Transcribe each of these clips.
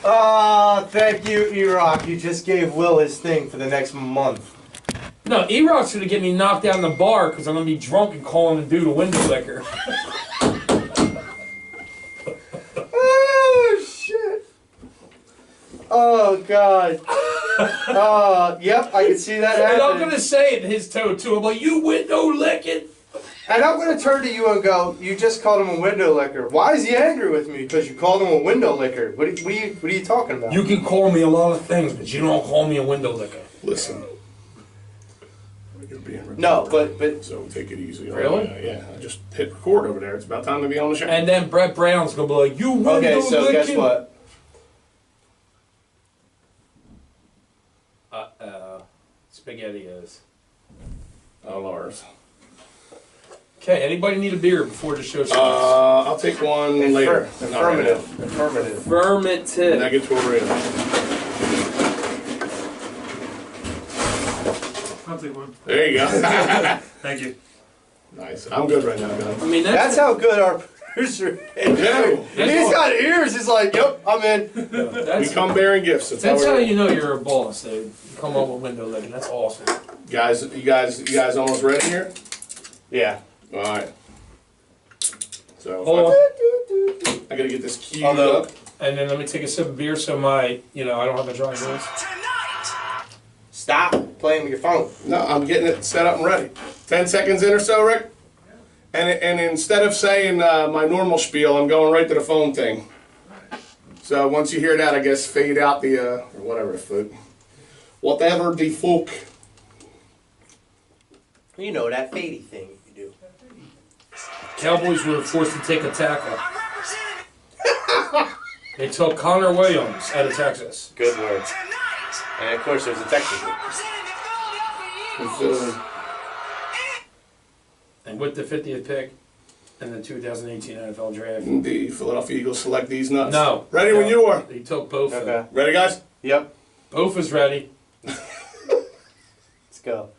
Oh, thank you, E-Rock. You just gave Will his thing for the next month. No, E-Rock's gonna get me knocked down the bar because I'm gonna be drunk and calling the dude a window licker. Oh, shit. Oh, God. Yep, I can see that happening. And I'm gonna say it in his tone too. I'm like, you window licking. And I'm going to turn to you and go, you just called him a window licker. Why is he angry with me? Because you called him a window licker. What are you talking about? You can call me a lot of things, but you don't call me a window licker. Listen. You're being recorded. No, but So take it easy. Really? Yeah. I just hit record over there. It's about time to be on the show. And then Brett Brown's going to be like, you window licking. Okay, so guess what? SpaghettiOs. Oh, Lars. Okay, anybody need a beer before the show starts? I'll take one later. Affirmative. Affirmative. Affirmative. Negatory. I'll take one. There you go. Thank you. Nice. I'm good right now, guys. I mean, That's how good our producer is. Yeah. He's got ears. He's like, yep, I'm in. We come bearing gifts. That's how you know you're a boss. They come up with window licking. That's awesome. Guys, you guys almost ready here? Yeah. All right. So Hold on. I gotta get this queued Although- up. And then let me take a sip of beer so I don't have to drive this. Stop playing with your phone. No, I'm getting it set up and ready. 10 seconds in or so, Rick. And instead of saying my normal spiel, I'm going right to the phone thing. So once you hear that, I guess fade out the or whatever the folk. You know that fady thing you do. Cowboys were forced to take a tackle. They took Connor Williams out of Texas. Good word. And of course, there's a Texas one. And with the 50th pick in the 2018 NFL Draft. The Philadelphia Eagles select these nuts. No. Ready when you are. They took both of them. Okay. Ready, guys? Yep. Both is ready. Let's go.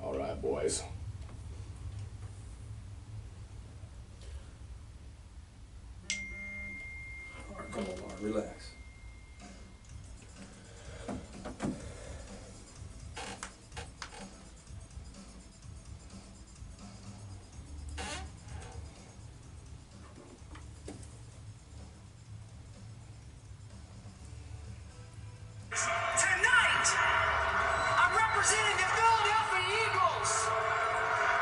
All right, boys. All right, come on, Mark, relax. Tonight, I'm representing the Philadelphia Eagles,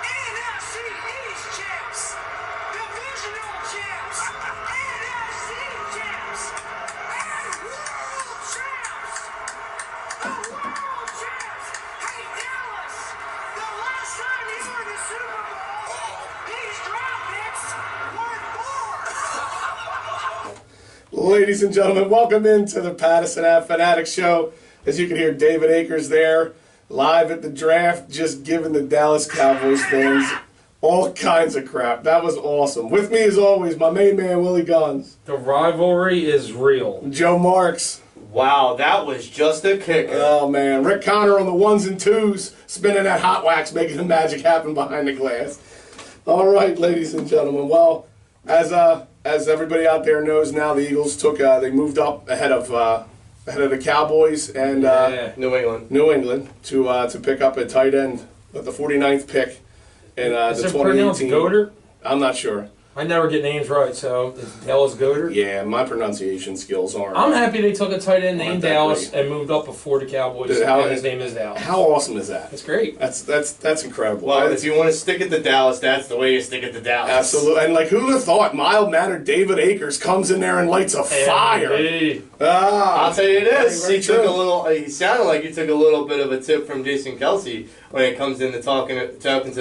NFC East champs, divisional champs, NFC champs, and world champs. The world champs. Hey, Dallas, the last time you were in the Super Bowl, these draft picks were 4. Ladies and gentlemen, welcome into the Pattison Ave Phanatics show. As you can hear, David Akers there, live at the draft, just giving the Dallas Cowboys fans all kinds of crap. That was awesome. With me, as always, my main man, Willie Guns. The rivalry is real. Joe Marks. Wow, that was just a kicker. Oh, man. Rick Connor on the ones and twos, spinning that hot wax, making the magic happen behind the glass. All right, ladies and gentlemen. Well, as everybody out there knows now, the Eagles they moved up ahead of the Cowboys and New England. New England to pick up a tight end with the 49th pick in Is the it pronounced 2018. Goater? I'm not sure. I never get names right, so is Dallas Goater? Yeah, my pronunciation skills aren't. I'm happy they took a tight end named Aren't that Dallas great. and moved up before the Cowboys, Dude, how- and his name is Dallas. How awesome is that? That's great. That's incredible. Well, if you want to stick it to Dallas, that's the way you stick it to Dallas. Absolutely. And like, who would have thought mild-mannered David Akers comes in there and lights a fire? Hey. I'll tell you this. Very He took true. a little. He sounded like he took a little bit of a tip from Jason Kelsey when it comes into talking to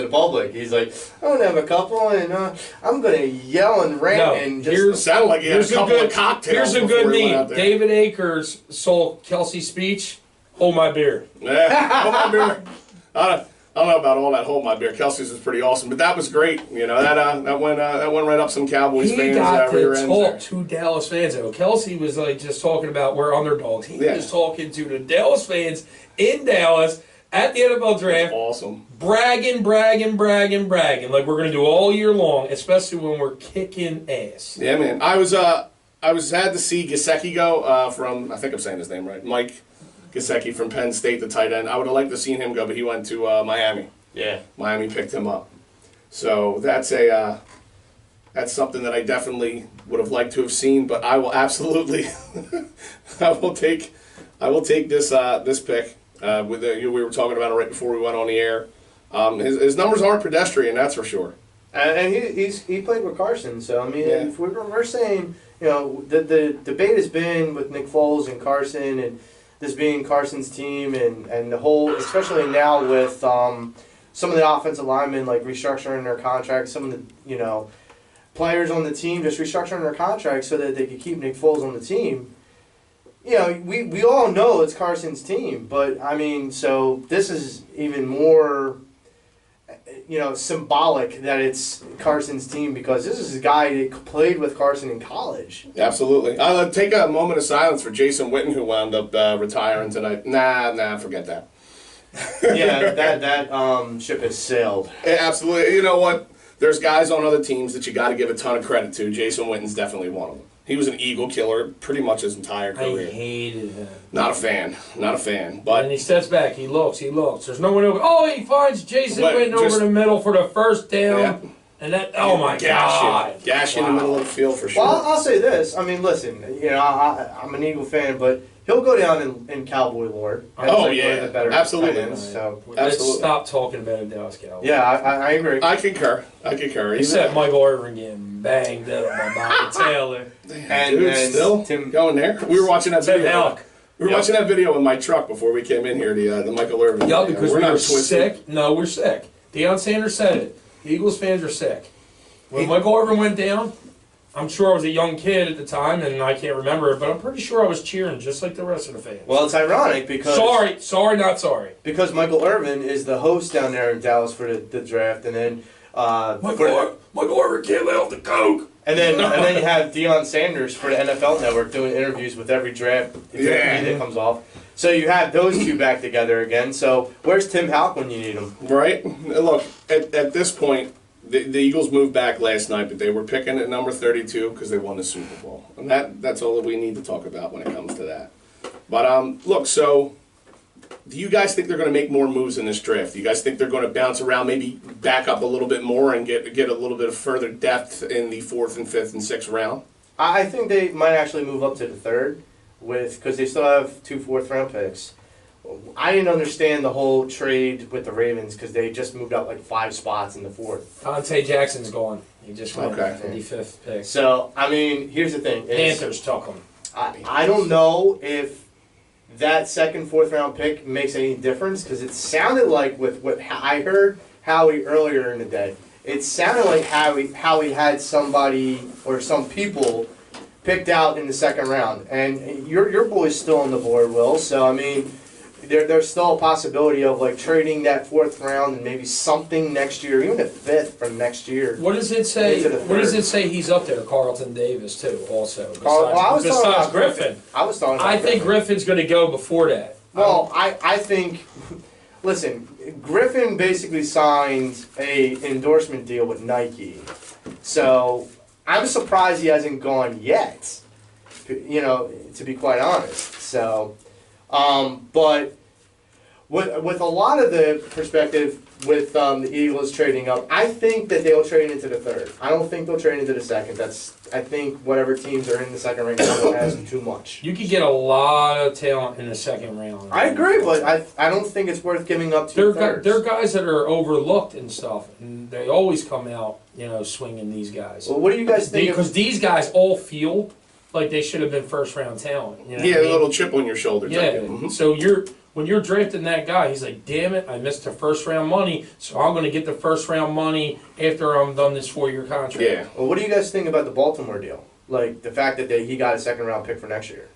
the public. He's like, I'm gonna have a couple, and I'm gonna yell and rant No, and It just. sounded like he had a Here's a couple good- of cocktails. Here's a before good he went out meme. there. David Akers saw Kelsey's speech. Hold my beer. Yeah, hold my beer. I don't know about all that. Hold my beer. Kelsey's was pretty awesome, but that was great. You know that went right up some Cowboys He fans' got rear to ends talk there. to Dallas fans. Though Kelsey was like just talking about we're underdogs. He Yeah. was talking to the Dallas fans in Dallas, at the NFL draft, Awesome. bragging like we're gonna do all year long, especially when we're kicking ass. Yeah, man. I was had to see Gesicki go from, I think I'm saying his name right, Mike Gesicki from Penn State, the tight end. I would have liked to seen him go, but he went to Miami. Yeah. Miami picked him up. So that's something that I definitely would have liked to have seen. But I will absolutely, I will take this pick. We were talking about it right before we went on the air. His numbers aren't pedestrian, that's for sure. And he played with Carson, so I mean, Yeah. if we're saying, you know, the debate has been with Nick Foles and Carson, and this being Carson's team, and the whole, especially now with some of the offensive linemen like restructuring their contracts, some of the players on the team just restructuring their contracts so that they could keep Nick Foles on the team. We all know it's Carson's team, but I mean, so this is even more, symbolic that it's Carson's team because this is a guy that played with Carson in college. Absolutely. I'll take a moment of silence for Jason Witten, who wound up retiring tonight. Nah, forget that. Yeah, that ship has sailed. Yeah, absolutely. You know what? There's guys on other teams that you got to give a ton of credit to. Jason Witten's definitely one of them. He was an Eagle killer pretty much his entire career. I hated him. Not a fan. And But he steps back. He looks. There's no one over. Oh, he finds Jason Witten over the middle for the first down. Yeah. And that, oh my God. Gash in the middle of the field for sure. Well, I'll say this. I mean, listen, I'm an Eagle fan, but he'll go down in Cowboy lore. As Oh, one yeah. of the better Absolutely. tight ends, so. Let's Absolutely. stop talking about it, Dallas Cowboys. Yeah, I agree. I concur. Except Michael Irvin getting banged up by Bobby Taylor. And still Tim going there. We were watching that Tim video. Halleck. We were watching that video in my truck before we came in here. The Michael Irvin. Yeah, video. because We're we not were twisted. sick. No, we're sick. Deion Sanders said it. The Eagles fans are sick. When Michael Irvin went down, I'm sure I was a young kid at the time, and I can't remember it, but I'm pretty sure I was cheering just like the rest of the fans. Well, it's ironic because not sorry. because Michael Irvin is the host down there in Dallas for the draft, and then Michael Irvin can't lay off the coke. and then you have Deion Sanders for the NFL Network doing interviews with every draft that comes off. So you have those two back together again. So where's Tim Halleck when you need him? Right? Look, at this point, the Eagles moved back last night, but they were picking at number 32 because they won the Super Bowl. And that's all that we need to talk about when it comes to that. But, look, so do you guys think they're going to make more moves in this draft? Do you guys think they're going to bounce around, maybe back up a little bit more and get a little bit of further depth in the 4th and 5th and 6th round? I think they might actually move up to the 3rd because they still have 2 4th-round picks. I didn't understand the whole trade with the Ravens because they just moved up like 5 spots in the 4th. Dante Jackson's gone. He just went Okay. 55th pick. So, I mean, here's the thing. Panthers took him. I don't know if that 2nd, 4th-round pick makes any difference because it sounded like with what I heard Howie earlier in the day, it sounded like Howie had somebody or some people picked out in the 2nd round. And your boy's still on the board, Will. So, I mean, there's still a possibility of like trading that 4th round and maybe something next year, even a 5th from next year. What does it say? Into the What does 3rd. it say he's up there? Carlton Davis too, also. I was talking about Griffin. I was talking about I think Griffin's going to go before that. Well, I think, listen, Griffin basically signed a endorsement deal with Nike, so I'm surprised he hasn't gone yet. To be quite honest. So, but with a lot of the perspective with the Eagles trading up, I think that they'll trade into the 3rd. I don't think they'll trade into the 2nd. I think whatever teams are in the 2nd right now has too much. You could get a lot of talent in the 2nd round. I agree, but I don't think it's worth giving up 2 thirds. They're guys that are overlooked and stuff, and they always come out, swinging these guys. Well, what do you guys think? Because these guys all feel like they should have been 1st-round talent. You know Yeah, what I a mean? little chip on your shoulder. Yeah. Type. Mhm. So when you're drafting that guy, he's like, damn it, I missed the 1st-round money, so I'm going to get the 1st-round money after I'm done this 4-year contract. Yeah. Well, what do you guys think about the Baltimore deal? Like the fact that he got a 2nd-round pick for next year.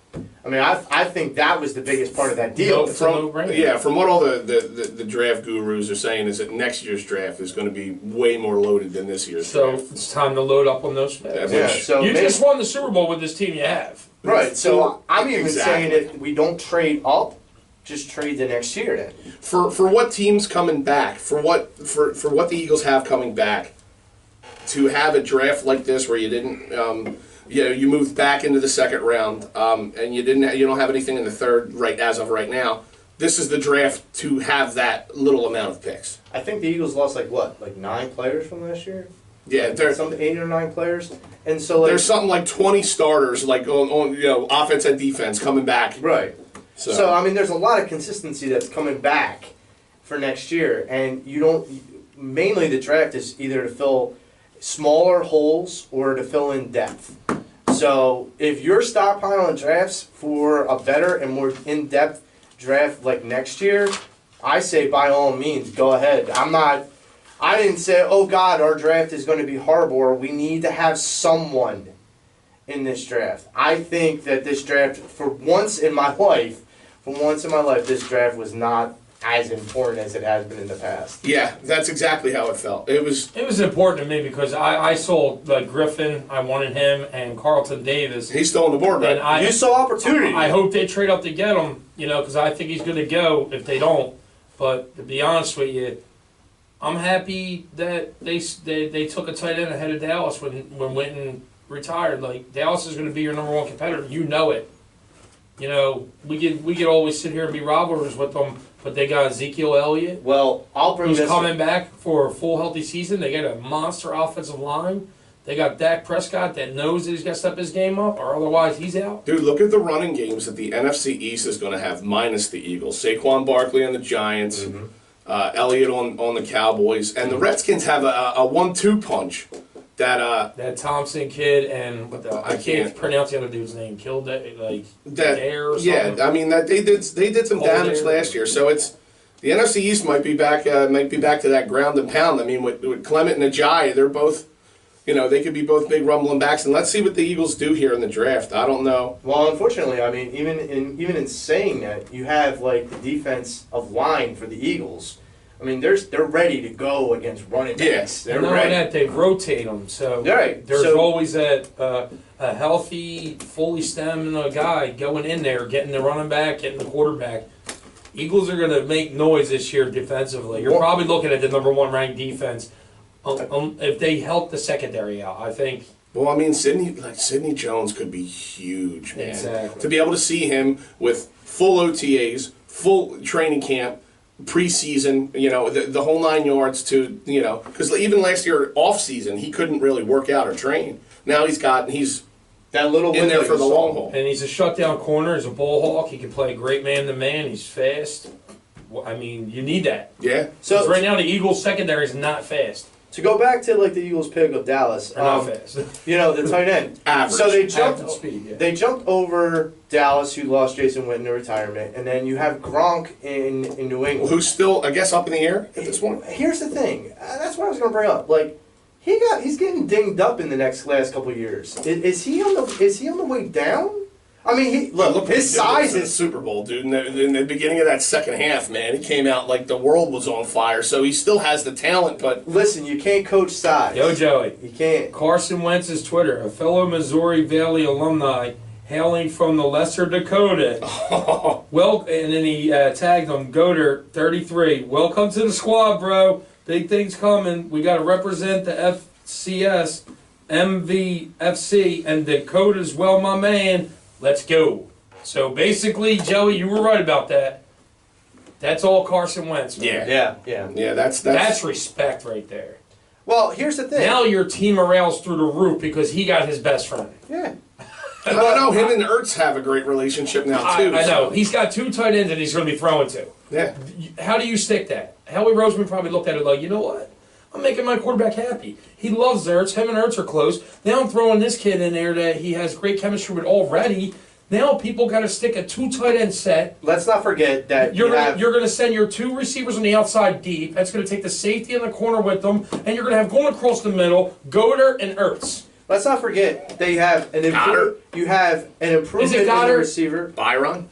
I mean, I think that was the biggest part of that deal. It's a no-brainer. Yeah, from what all the draft gurus are saying is that next year's draft is going to be way more loaded than this year's So draft. it's time to load up on those picks. Yeah, Yeah, so You maybe- just won the Super Bowl with this team you have. right. So I'm even Exactly. saying if we don't trade up just trade the next year then. For what teams coming back, for what the Eagles have coming back, to have a draft like this where you didn't, you moved back into the second round, and you don't have anything in the third as of right now. This is the draft to have that little amount of picks. I think the Eagles lost like 9 players from last year. Yeah, there's Some 8 or 9 players, and so like there's something like 20 starters, like on offense and defense coming back. right. So I mean, there's a lot of consistency that's coming back for next year, and you don't. Mainly, the draft is either to fill smaller holes or to fill in depth. So if you're stockpiling drafts for a better and more in-depth draft like next year, I say by all means go ahead. I didn't say, oh God, our draft is going to be horrible, or we need to have someone in this draft. I think that this draft, for once in my life, this draft was not as important as it has been in the past. Yeah, that's exactly how it felt. It was important to me because I saw Griffin, I wanted him, and Carlton Davis. He's still on the board, right? And You saw opportunity. I hope they trade up to get him, because I think he's going to go if they don't. But to be honest with you, I'm happy that they took a tight end ahead of Dallas when Witten retired. Like, Dallas is going to be your number 1 competitor. You know it. We could always sit here and be rivalries with them, but they got Ezekiel Elliott. Well, I'll bring who's this coming back for a full healthy season. They got a monster offensive line. They got Dak Prescott that knows that he's got to step his game up, or otherwise he's out. Dude, look at the running games that the NFC East is going to have minus the Eagles. Saquon Barkley on the Giants, Elliott on the Cowboys, and the Redskins have a 1-2 punch. That Thompson kid and I can't pronounce the other dude's name. Killed it Dare or something. Yeah, I mean they did some damage last year. So it's the NFC East might be back to that ground and pound. I mean with Clement and Ajayi, they're both they could be both big rumbling backs. And let's see what the Eagles do here in the draft. I don't know. Well, unfortunately, I mean even in saying that, you have like the defensive line for the Eagles. I mean, they're ready to go against running backs. Yes, they're and not ready. only that, they rotate them. So Right. there's So- always a healthy, fully stemmed guy going in there, getting the running back, getting the quarterback. Eagles are going to make noise this year defensively. You're probably looking at the number 1 ranked defense if they help the secondary out. I think. Well, I mean, Sidney Jones could be huge, man. Exactly. To be able to see him with full OTAs, full training camp, preseason, the whole 9 yards to, because even last year off season he couldn't really work out or train. Now he's that little in there window for the you saw. long haul. And he's a shutdown corner. He's a bull hawk. He can play great man-to-man. He's fast. I mean, you need that. Yeah. So right now the Eagles secondary is not fast. To go back to like the Eagles pick of Dallas, They're not fast. the tight end. Average. So they jumped. Average speed, yeah. They jumped over Dallas, who lost Jason Witten to retirement, and then you have Gronk in New England. Who's still, I guess, up in the air at this point? Here's the thing. That's what I was going to bring up. Like, he's getting dinged up in the last couple of years. Is he on the way down? I mean, his size in the is Super Bowl, dude. In the beginning of that second half, man, he came out like the world was on fire. So he still has the talent, but listen. You can't coach size. Yo, Joey. You can't. Carson Wentz's Twitter, a fellow Missouri Valley alumni hailing from the Lesser Dakota. Well, and then he tagged him, Goder 33. Welcome to the squad, bro. Big things coming. We got to represent the FCS, MVFC, and Dakota's well, my man. Let's go. So basically, Joey, you were right about that. That's all Carson Wentz. Man. Yeah. That's respect right there. Well, here's the thing. Now your team morale's through the roof because he got his best friend. Yeah. I don't know. Him and Ertz have a great relationship now too. I know. He's got 2 tight ends that he's going to be throwing to. Yeah. How do you stick that? Howie Roseman probably looked at it like, you know what? I'm making my quarterback happy. He loves Ertz. Him and Ertz are close. Now I'm throwing this kid in there that he has great chemistry with already. Now people got to stick a 2 tight end set. Let's not forget that you're going to send your 2 receivers on the outside deep. That's going to take the safety in the corner with them, and you're going to have going across the middle, Goder and Ertz. Let's not forget they have an improvement. You have an improvement Is it in the Goddard? receiver. Byron.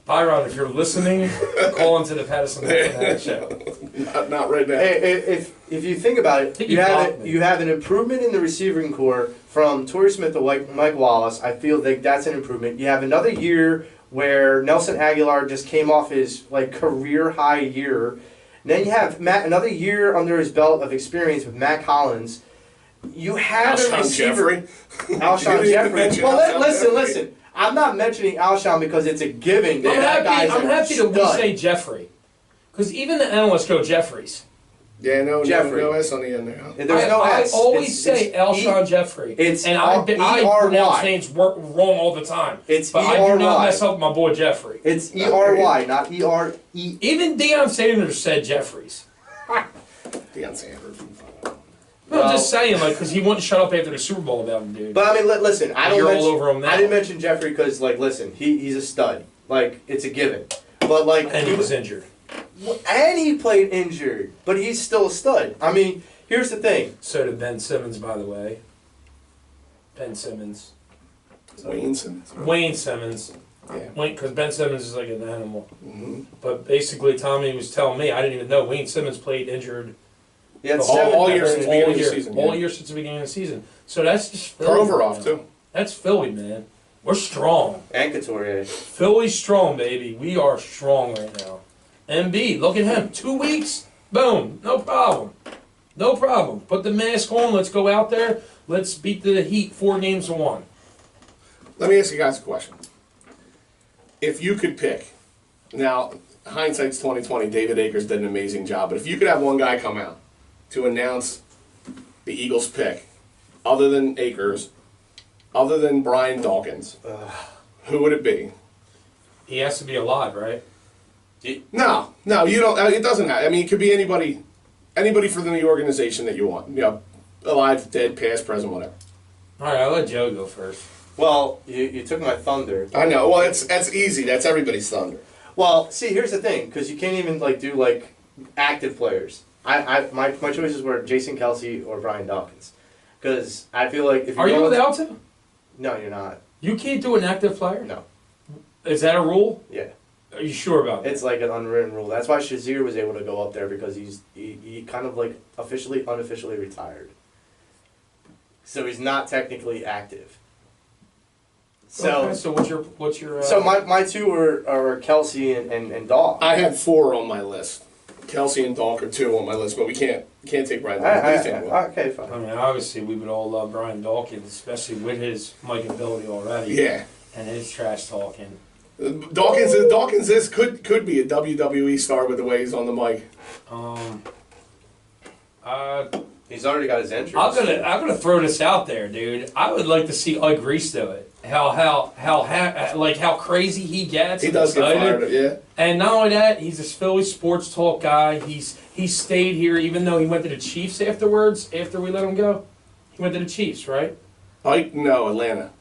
Byron, if you're listening, call into the Pattison Ave Phanatics show. Not right now. If you think about it, you have an improvement in the receiving core from Torrey Smith to Mike Wallace. I feel like that's an improvement. You have another year where Nelson Aguilar just came off his like career high year. And then you have another year under his belt of experience with Matt Collins. You have a receiver, Alshon Jeffrey. Well, listen. I'm not mentioning Alshon because it's a given. I'm happy that we say Jeffrey, because even the analysts go Jeffries. Yeah, no S on the end there. I always say Alshon Jeffrey, and I pronounce names wrong all the time. But I do not mess up my boy Jeffrey. It's E-R-Y, not E-R-E. Even Deion Sanders said Jeffries. Deion Sanders. I'm just saying, like, because he wouldn't shut up after the Super Bowl about him, dude. But I mean, listen, I didn't mention Jeffrey because, like, listen, he's a stud. Like, it's a given. But like, and he was injured. And he played injured, but he's still a stud. I mean, here's the thing. So did Ben Simmons, by the way. Ben Simmons. Wayne Simmons. Wayne Simmons. Yeah. Because Ben Simmons is like an animal. Mm-hmm. But basically, Tommy was telling me, I didn't even know Wayne Simmons played injured. Yeah, all year since the beginning of the season. All year since the beginning of the season. So that's just Philly. Provorov, too. That's Philly, man. We're strong. And Couturier. Philly's strong, baby. We are strong right now. MB, look at him. 2 weeks, boom, no problem. No problem. Put the mask on. Let's go out there. Let's beat the Heat 4-1. Let me ask you guys a question. If you could pick, now, hindsight's 2020, David Akers did an amazing job, but if you could have one guy come out to announce the Eagles' pick, other than Akers, other than Brian Dawkins, who would it be? He has to be alive, right? No, you don't. It doesn't have. I mean, it could be anybody from the organization that you want. You know, alive, dead, past, present, whatever. All right, I'll let Joe go first. Well, you took my thunder. I know. Well, that's easy. That's everybody's thunder. Well, see, here's the thing, because you can't even do active players. My choices were Jason Kelce or Brian Dawkins, because I feel like if are you allowed to? No, you're not. You can't do an active player. No. Is that a rule? Yeah. Are you sure about that? It's like an unwritten rule. That's why Shazier was able to go up there, because he kind of like unofficially retired. So he's not technically active. So okay, so what's your So my two are Kelce and Daw. I had 4 on my list. Kelce and Dawk are 2 on my list, but we can't take Brian Dawkins. Okay, fine. I mean, obviously we would all love Brian Dawkins, especially with his Mike ability already. Yeah. And his trash talking. Dawkins could be a WWE star with the way he's on the mic. He's already got his entrance. I'm gonna throw this out there, dude. I would like to see Ike Reese do it. How crazy he gets. He does get fired up, yeah. And not only that, he's a Philly sports talk guy. He stayed here even though he went to the Chiefs afterwards. After we let him go, he went to the Chiefs, right? No, Atlanta.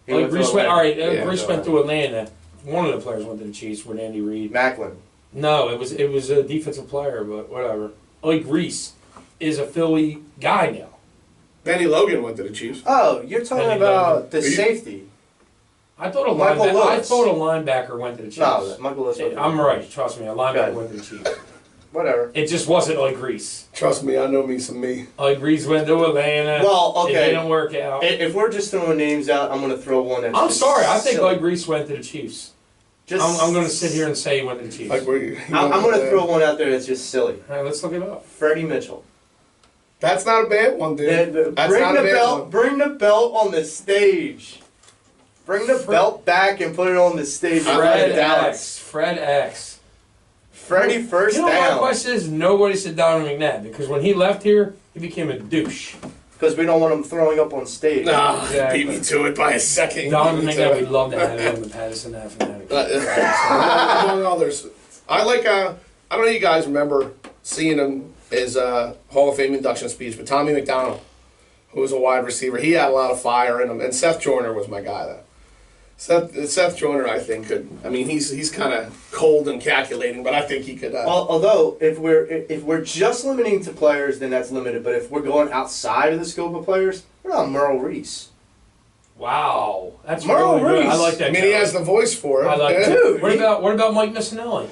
Reese went to Atlanta. One of the players went to the Chiefs with Andy Reid. Macklin. No, it was a defensive player, but whatever. Ike Reese is a Philly guy now. Benny Logan went to the Chiefs. Oh, you're talking about the safety. I thought a linebacker went to the Chiefs. No, Michael Lewis. I'm right. Trust me, a linebacker went to the Chiefs. Whatever. It just wasn't Ike Reese. Trust me, I know me some me. Ike Reese went to Atlanta. Well, okay. It didn't work out. If we're just throwing names out, I'm going to throw one that's I'm sorry. I think silly. Ike Reese went to the Chiefs. I'm going to sit here and say he went to the Chiefs. I'm going to throw one out there that's just silly. All right, let's look it up. Freddie Mitchell. That's not a bad one, dude. Bring the belt on the stage. Bring the belt back and put it on the stage. Fred X. Freddie first down. My question is, nobody said Donovan McNabb, because when he left here, he became a douche. Because we don't want him throwing up on stage. No, exactly. Beat me to it by a second. Donovan McNabb, we'd love to have him on the Pattison Ave Phanatics. Among others. I don't know if you guys remember seeing him as Hall of Fame induction speech, but Tommy McDonald, who was a wide receiver, he had a lot of fire in him, and Seth Joyner was my guy there. Seth Joyner, I think, could. I mean, he's kind of cold and calculating, but I think he could. Although, if we're just limiting to players, then that's limited. But if we're going outside of the scope of players, what about Merle Reese? Wow, that's Merle really Reese. Good. I like that. I mean, he has the voice for it. I like that. Dude, what about Mike Missinelli?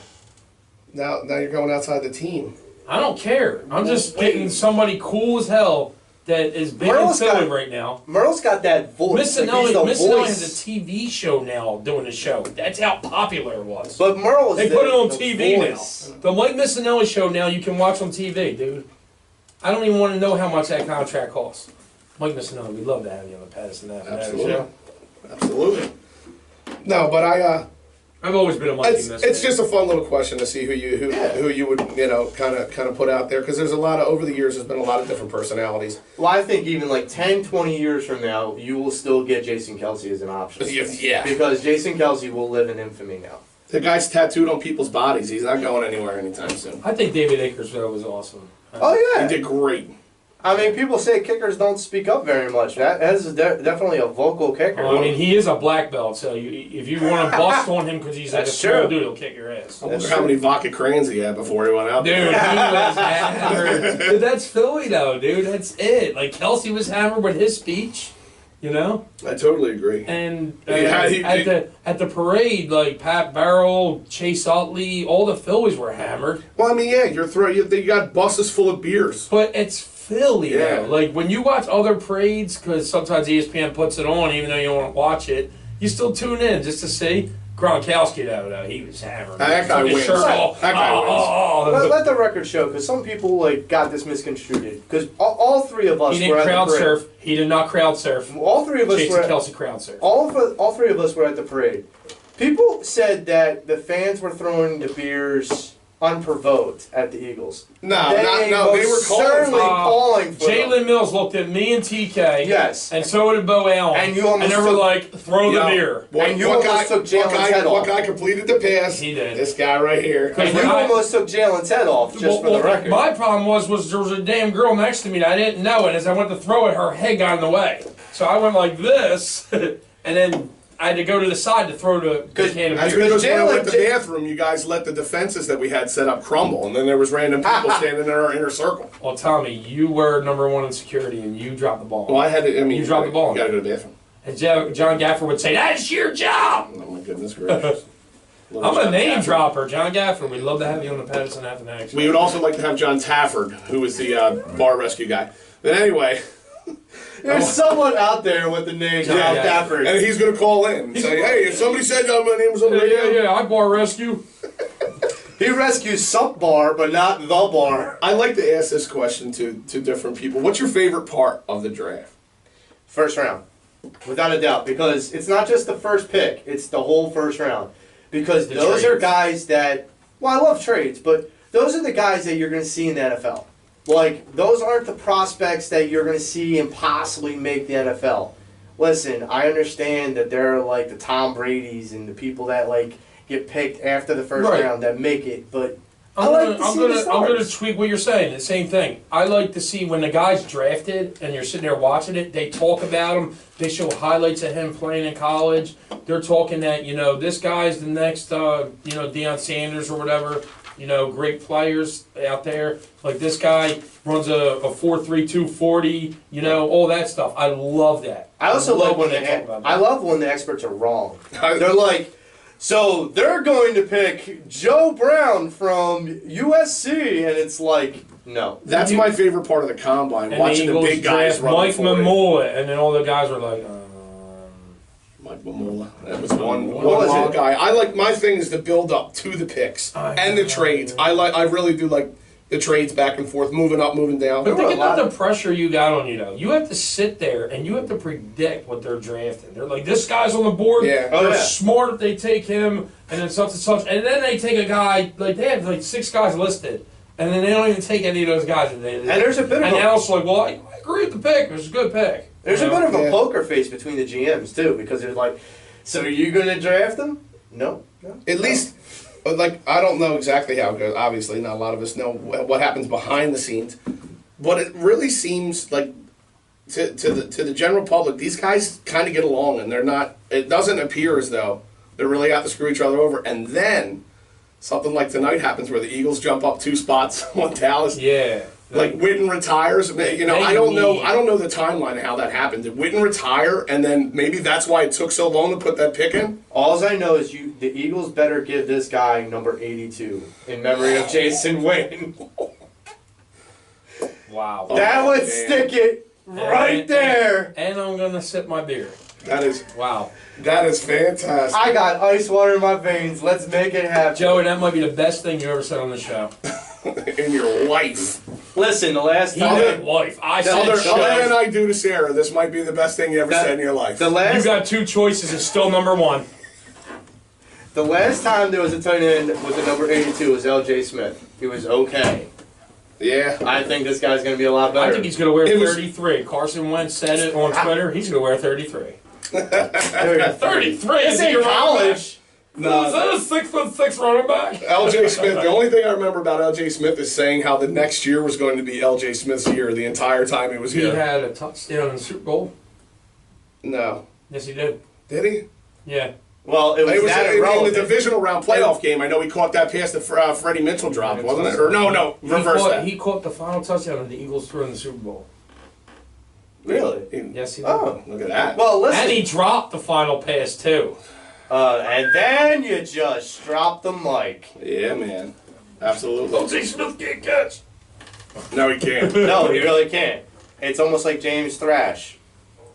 Now you're going outside the team. I don't care. I'm just getting somebody cool as hell that is big in Merle's Philly got- right now. Merle's got that voice. Miss Like, Sinelli, he's the Miss Sinelli has voice. a TV show now doing the show. That's how popular it was. But Merle's They put it on the TV voice. now. The Mike Missinelli show now you can watch on TV, dude. I don't even want to know how much that contract costs. Mike Missinelli, we'd love to have you on the Pattison Ave Phanatics Absolutely. show. Absolutely. No, but I've always been a Mikey it's Missinelli. just a fun little question to see who you would kind of put out there, because there's a lot of, over the years there's been a lot of different personalities. Well, I think even like 10, 20 years from now, you will still get Jason Kelsey as an option. Yeah. Because Jason Kelsey will live in infamy now. The guy's tattooed on people's bodies. He's not going anywhere anytime soon. I think David Akersville was awesome. Oh, He yeah. did great. I mean, people say kickers don't speak up very much. That is definitely a vocal kicker. I mean, he is a black belt, so if you want to bust on him because he's like a That's small true. dude, he'll kick your ass. I wonder That's how true. many vodka crayons he had before he went out Dude, he there. was hammered. Dude, that's Philly, though, dude. That's it. Like, Kelsey was hammered with his speech, you know? I totally agree. And At at the parade, like Pat Barrel, Chase Utley, all the Phillies were hammered. Well, I mean, yeah, you got buses full of beers. But it's Philly, Yeah. though. Like, when you watch other parades, because sometimes ESPN puts it on, even though you don't want to watch it, you still tune in just to see. Gronkowski, though, he was hammered. That guy Took his wins. shirt off. That guy wins. Let the record show, because some people like got this misconstrued. Because all three of us He were didn't at crowd the parade. surf. He did not crowd surf. All three of us Jason were. Kelsey crowd surf. All three of us were at the parade. People said that the fans were throwing the beers unprovoked at the Eagles. No, they were certainly calling. calling for them. Jalen Mills looked at me and TK. Yes. And so did Bo Allen. And you almost they were took- like, throw the beer. And you almost took Jalen's head What off. guy completed the pass? He did. This guy right here. And you almost took Jalen's head off, just for the record. My problem was there was a damn girl next to me that I didn't know, and as I went to throw it, her head got in the way. So I went like this, and then I had to go to the side to throw the can of That's beer. because when I went to the Jalen- bathroom, you guys let the defenses that we had set up crumble, and then there was random people standing in our inner circle. Well, Tommy, you were #1 in security, and you dropped the ball. Well, I had to. I mean, You dropped the ball. You gotta go to the bathroom. And John Gaffer would say, "That's your job." Oh my goodness gracious! I'm a name dropper, John Gaffer. We'd love to have you on the Pattison Ave Phanatics. We would also like to have John Tafford, who was the bar rescue guy. But anyway, There's someone out there with the name John Yeah. Stafford. and he's going to call in and say, "Hey, if somebody said my name was on the radio." Yeah, I bar rescue. He rescues some bar, but not the bar. I like to ask this question to different people. What's your favorite part of the draft? First round, without a doubt, because it's not just the first pick; it's the whole first round. Because The those are trades. guys that, well, I love trades, but those are the guys that you're going to see in the NFL. Like, those aren't the prospects that you're going to see and possibly make the NFL. Listen, I understand that there are like the Tom Brady's and the people that like get picked after the first Right. round that make it, but I I'm like gonna, to I'm see the gonna, I'm gonna stars. tweak what you're saying. The same thing. I like to see when the guy's drafted and you're sitting there watching it. They talk about him. They show highlights of him playing in college. They're talking that this guy's the next Deion Sanders or whatever. Great players out there. Like this guy runs a 4.32 40. All that stuff. I love that. I also love like when they talk about that. I love when the experts are wrong. They're like, so they're going to pick Joe Brown from USC, and it's like, no. That's my favorite part of the combine, And watching the Eagles big guys draft run Mike forward. Mamola, and then all the guys were like, Mike Mamola. That was one What was wild it? guy. I like, my thing is the build up to the picks and the trades. I really do like the trades back and forth, moving up, moving down. But were think a about lot- the pressure you got on you, though. You have to sit there and you have to predict what they're drafting. They're like, this guy's on the board. Yeah. Oh, They're yeah. smart if they take him, and then such and such. And then they take a guy, like, they have like 6 guys listed, and then they don't even take any of those guys. And there's a bit of And a- now it's like, well, I agree with the pick. It was a good pick. There's You a know? bit of a Yeah. poker face between the GMs, too, because they're like, so are you going to draft him? No. At least, like, I don't know exactly how it goes. Obviously, not a lot of us know what happens behind the scenes. But it really seems like to the general public, these guys kind of get along, and they're not. It doesn't appear as though they're really out to screw each other over. And then something like tonight happens, where the Eagles jump up 2 spots on Dallas. Yeah. Like Witten retires. I don't know the timeline of how that happened. Did Witten retire, and then maybe that's why it took so long to put that pick in? All I know is the Eagles better give this guy number 82 in memory of Jason Witten. Wow. That would man. stick it Right there. And I'm gonna sip my beer. That is Wow. fantastic. I got ice water in my veins. Let's make it happen. Joey, that might be the best thing you ever said on the show. In your life. Listen, the last He time. said wife. I said Other show. than I do to Sarah, this might be the best thing you ever That- said in your life. The You last, got two choices. It's still number one. the last time there was a tight end with the number 82 was L.J. Smith. He was okay. Yeah. I think this guy's going to be a lot better. I think he's gonna wear It was- 33. Carson Wentz said it on Twitter. He's gonna wear 33. 33 This is ain't your college. No. Is that a 6'6" running back? LJ Smith, the only thing I remember about LJ Smith is saying how the next year was going to be LJ Smith's year the entire time he was He here. had a touchdown in the Super Bowl. No. Yes, he did. Did he? Yeah. Well, it was, It was that in the irrelevant. divisional round playoff game. I know he caught that pass that Freddie Mitchell dropped, wasn't it? Or no, reverse that. He caught the final touchdown that the Eagles threw in the Super Bowl. Really? Yes, he did. Oh. Look at that. Well, listen. And he dropped the final pass too. And then you just drop the mic. Yeah, man. Absolutely. O.J. Smith can't catch. No, he can't. No, he really can't. It's almost like James Thrash.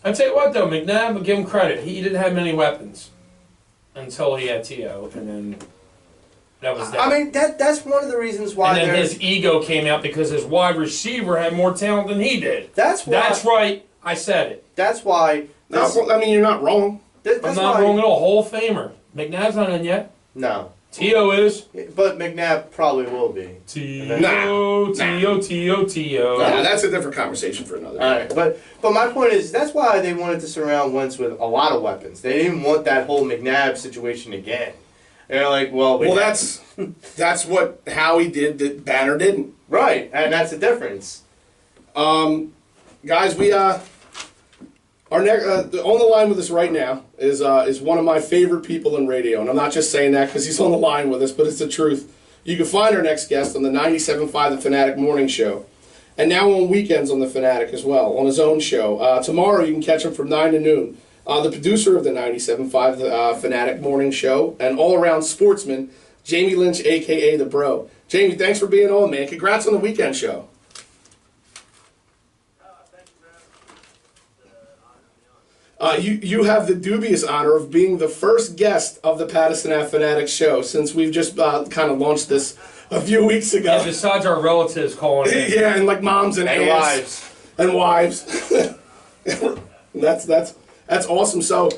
I tell you what though, McNabb, give him credit. He didn't have many weapons until he had T.O. and then that was that. I mean, that's one of the reasons why and then there's... his ego came out because his wide receiver had more talent than he did. That's why... That's right. I said it. That's why... No, This, well, I mean, you're not wrong. that's I'm not why, wrong at all. Hall of Famer. McNabb's not in yet. No. T.O. is. But McNabb probably will be. T.O. Nah. T.O. T.O. T.O. Yeah, that's a different conversation for another day. All right, but my point is that's why they wanted to surround Wentz with a lot of weapons. They didn't want that whole McNabb situation again. They're like, well, Well, that's what Howie did that Banner didn't. right, and that's the difference. Guys, we our next on the line with us right now is one of my favorite people in radio, and I'm not just saying that because he's on the line with us, but it's the truth. You can find our next guest on the 97.5 The Fanatic Morning Show, and now on weekends on The Fanatic as well, on his own show. Tomorrow you can catch him from 9 to noon. The producer of the 97.5 The Fanatic Morning Show and all-around sportsman, Jamie Lynch, a.k.a. The Bro. Jamie, thanks for being on, man. Congrats on the weekend show. You have the dubious honor of being the first guest of the Pattison Ave Phanatics show since we've just kind of launched this a few weeks ago. And besides our relatives calling in. Yeah, and like moms and And aunts wives. and wives. that's awesome. So,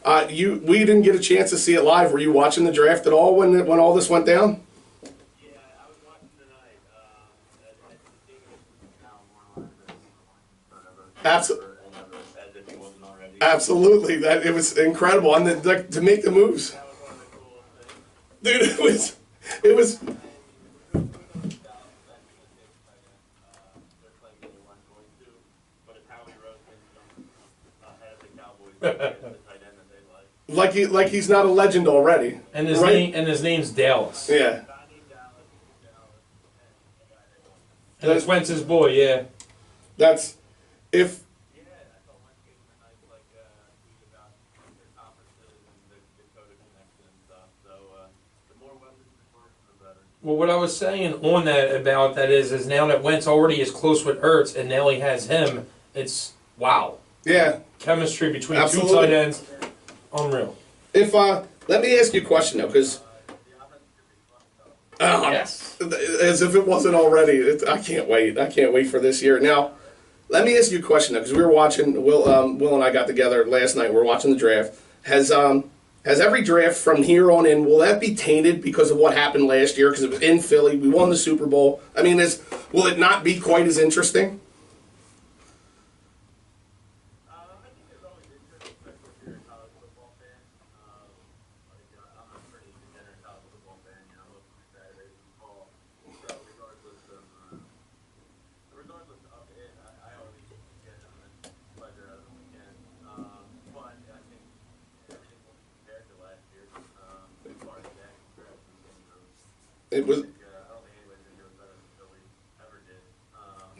we didn't get a chance to see it live. Were you watching the draft at all when all this went down? Yeah, I was watching tonight. Absolutely. Absolutely, that it was incredible, and to make the moves, dude. It was. Like he's not a legend already. And his right? his name's Dallas. Yeah. And it's Wentz's boy, yeah. That's if. Well, what I was saying on that about that is now that Wentz already is close with Ertz, and now he has him, it's wow. Yeah. Chemistry between Absolutely. two tight ends, unreal. If let me ask you a question though, because Yes. as if it wasn't already, I can't wait. I can't wait for this year. Now, let me ask you a question though, because we were watching. Will and I got together last night. We're watching the draft. Has every draft from here on in, will that be tainted because of what happened last year? Because it was in Philly, we won the Super Bowl. I mean, will it not be quite as interesting? I think there's always interest, especially if you're a college football fan. I'm a pretty degenerate college football fan. I look at Saturdays and fall. So regardless of it, I always get pleasure out of the weekend. But I think everything will be compared to last year. As far as that comparison, It was. I don't think anybody's gonna do it better than Philly ever did.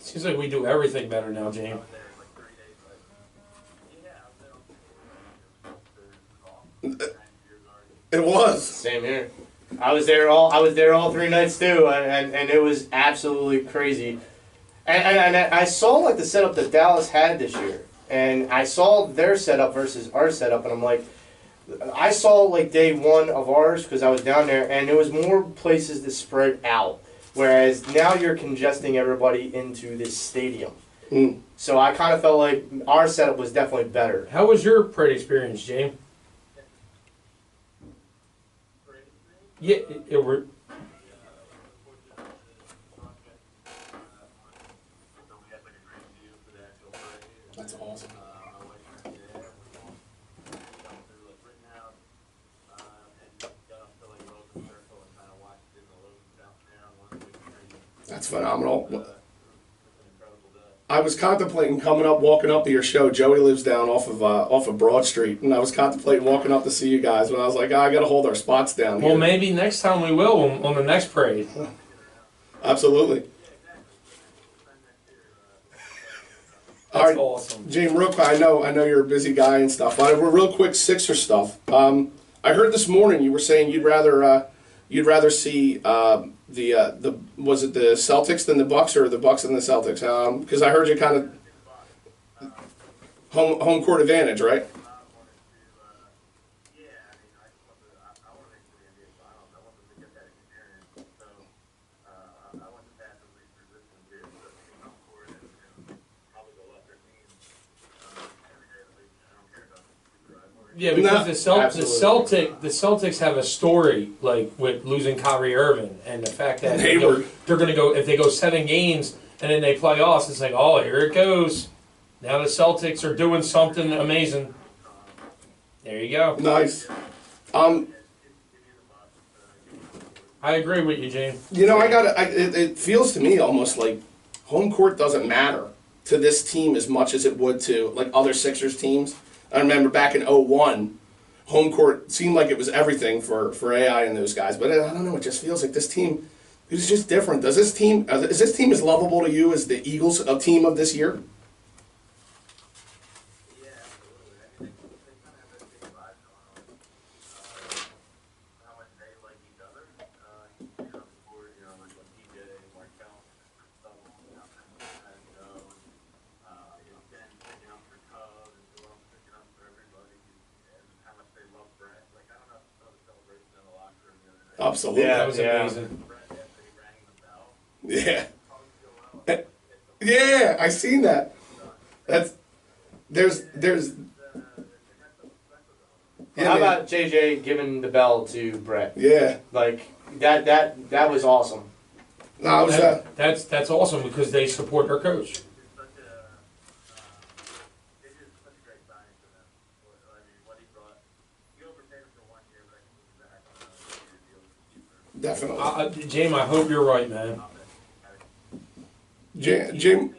Seems like we do everything better now, James. There in like 3 days, but yeah, I was there on It was. Same here. I was there all 3 nights too, and it was absolutely crazy. And I saw like the setup that Dallas had this year, and I saw their setup versus our setup, and I'm like, I saw like day one of ours because I was down there, and there was more places to spread out. Whereas now you're congesting everybody into this stadium. Mm. So I kind of felt like our setup was definitely better. How was your parade experience, James? Yeah, it were. That's awesome. That's phenomenal. I was contemplating coming up, walking up to your show. Joey lives down off of Broad Street, and I was contemplating walking up to see you guys. But I was like, I got to hold our spots down here. Well, maybe next time we will on the next parade. Absolutely. All That's right, awesome. Gene, real quick, I know you're a busy guy and stuff. We're real quick Sixer stuff. I heard this morning you were saying you'd rather see the was it the Celtics than the Bucks, or the Bucks than the Celtics? Because I heard you kind of home court advantage, right? Yeah, because absolutely. the Celtics have a story like with losing Kyrie Irving and the fact that They were- they're going to go, if they go 7 games and then they play us, it's like, oh, here it goes. Now the Celtics are doing something amazing. There you go. Nice. I agree with you, Gene. You know, it feels to me almost like home court doesn't matter to this team as much as it would to like other Sixers teams. I remember back in '01, home court seemed like it was everything for AI and those guys. But I don't know, it just feels like this team is just different. Is this team as lovable to you as the Eagles, a team of this year? Absolutely. That was Yeah. amazing. Yeah. Yeah, I seen that. There's yeah, How man. about JJ giving the bell to Brett? Yeah. Like that was awesome. No, I was That's awesome because they support their coach. definitely. James, I hope you're right, man. Jim,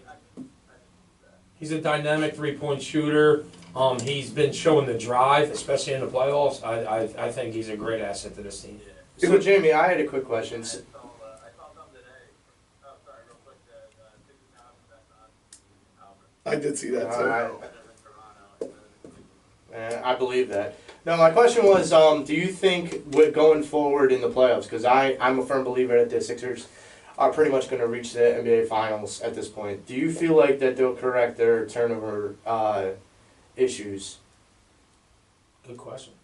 He's a dynamic 3-point shooter. He's been showing the drive, especially in the playoffs. I think he's a great asset to this team. So Jamie, I had a quick question. I did see that too. I believe that. Now, my question was, do you think going forward in the playoffs, because I'm a firm believer that the Sixers are pretty much going to reach the NBA Finals at this point. Do you feel like that they'll correct their turnover issues? Good question.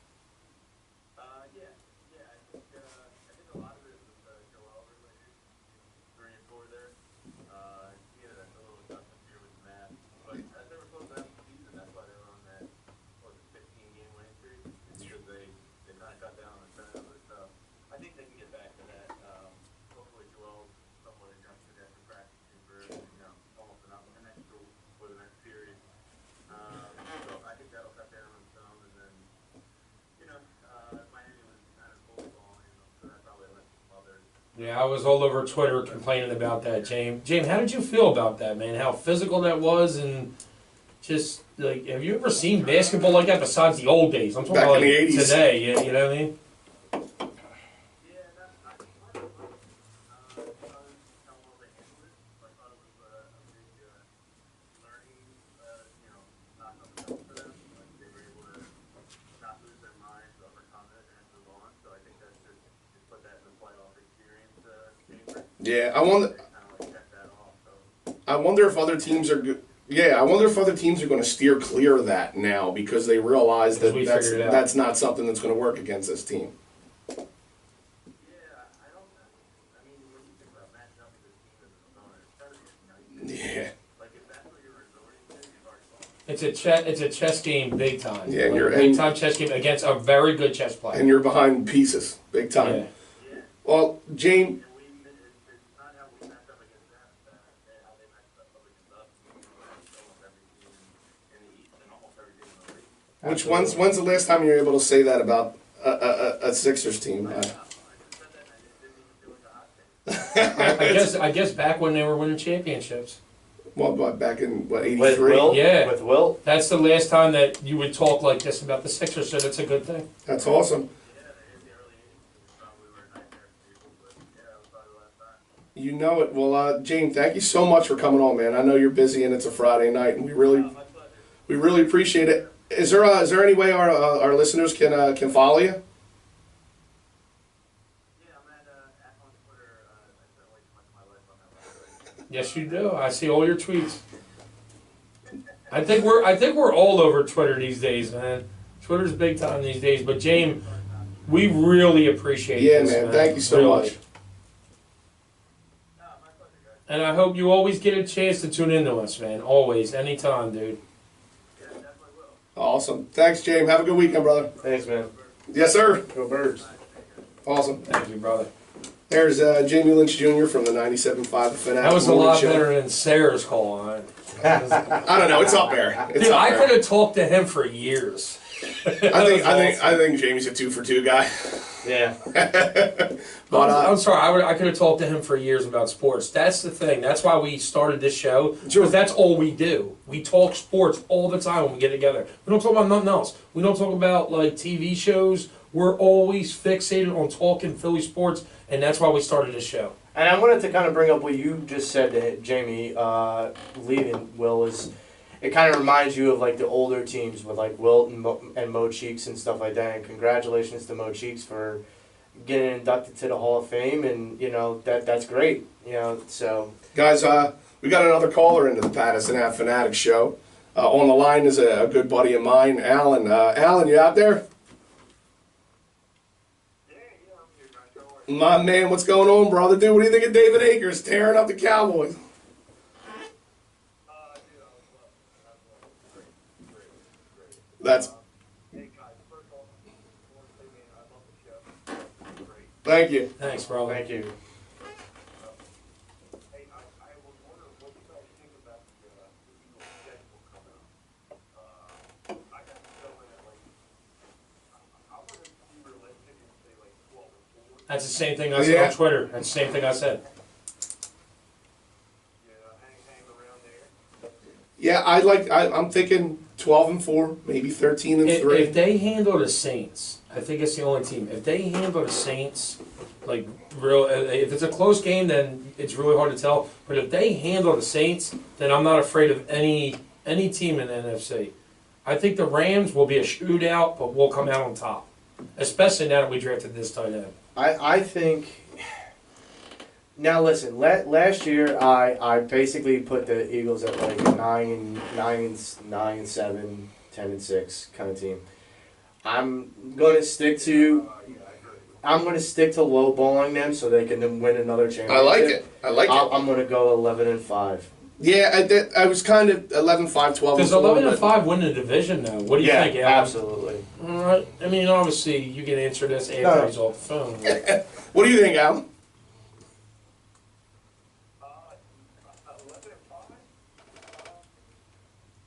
Yeah, I was all over Twitter complaining about that, James. James, how did you feel about that, man? How physical that was, and just like, have you ever seen basketball like that besides the old days? I'm talking Back about in like the 80s. today. You know what I mean? Yeah, I wonder if other teams are. Yeah, I wonder if other teams are going to steer clear of that now because they realize that We figured it out. that's not something that's going to work against this team. Yeah, I don't know. I mean, when you think about matching up with this team as an opponent, it's gotta be a nice. Yeah. Like, if that's what you're resorting to, you've already lost. It's a chess game, big time. Yeah, Like, you're big in- time chess game against a very good chess player. And you're behind pieces, big time. Yeah. Well, James, It's not how we match up against that, how they match up against us. Almost every team in the East and almost every team in the league. when's the last time you were able to say that about a Sixers team? I just said that and I just didn't even do it the hot take. I guess back when they were winning championships. Well, back in what With 83? Wilt? Yeah. With Wilt? That's the last time that you would talk like this about the Sixers, so that's a good thing. That's awesome. Yeah, in the early 80s, we were a nightmare for people, but yeah, that was probably the last time. You know it. Well, James, thank you so much for coming on, man. I know you're busy and it's a Friday night, and we really appreciate it. Is there any way our listeners can follow you? Yeah, I'm at on Twitter. I spent way too much of my life on that website. Yes, you do. I see all your tweets. I think we're all over Twitter these days, man. Twitter's big time these days. But James, we really appreciate Yeah, this, man. Thank you so Really. much. No, my pleasure, guys. And I hope you always get a chance to tune in to us, man. Always, anytime, dude. Yeah, definitely will. Awesome. Thanks, James. Have a good weekend, brother. Thanks, man. Yes, sir. Go Birds. Awesome. Thank you, brother. There's Jamie Lynch Jr. from the 97.5 Fanatic. That was a Morning lot Show. better than Sarah's call on it. I don't know. It's up there. It's Dude, up I there. could have talked to him for years. I think Jamie's a 2 for 2 guy. Yeah. But I'm sorry, I could have talked to him for years about sports. That's the thing. That's why we started this show. Sure. Because that's all we do. We talk sports all the time when we get together. We don't talk about nothing else. We don't talk about like TV shows. We're always fixated on talking Philly sports, and that's why we started this show. And I wanted to kind of bring up what you just said to Jamie, leaving Will, is it kind of reminds you of like the older teams with like Wilt and Mo Cheeks and stuff like that. And congratulations to Mo Cheeks for getting inducted to the Hall of Fame, and you know that's great. You know, so guys, we got another caller into the Pattison Ave Phanatics show. On the line is a good buddy of mine, Alan. Alan, you out there? My man, what's going on, brother? Dude, what do you think of David Akers tearing up the Cowboys? That's. Thank you. Thanks, bro. thank you. Hey, I was wondering what you guys think about the Eagles schedule coming up. I got the feeling that, like, I want to be realistic and say, like, 12-4. That's the same thing I said Yeah. on Twitter. That's the same thing I said. Hang around there. Yeah, I'm thinking 12-4, maybe 13-3. If they handle the Saints, I think it's the only team. If they handle the Saints, like if it's a close game, then it's really hard to tell. But if they handle the Saints, then I'm not afraid of any team in the NFC. I think the Rams will be a shootout, but we'll come out on top. Especially now that we drafted this tight end. I think. Now listen. Last year I basically put the Eagles at like 9-7, 10-6 kind of team. I'm gonna stick to lowballing them so they can win another championship. I like it. I'm gonna go 11-5. Yeah, I was kind of 11-5, 12-4. Does 11-5 win the division though? What do you think, Alan? Absolutely. I mean, obviously, you can answer this after he's off the phone. What do you think, Alan? 11-5.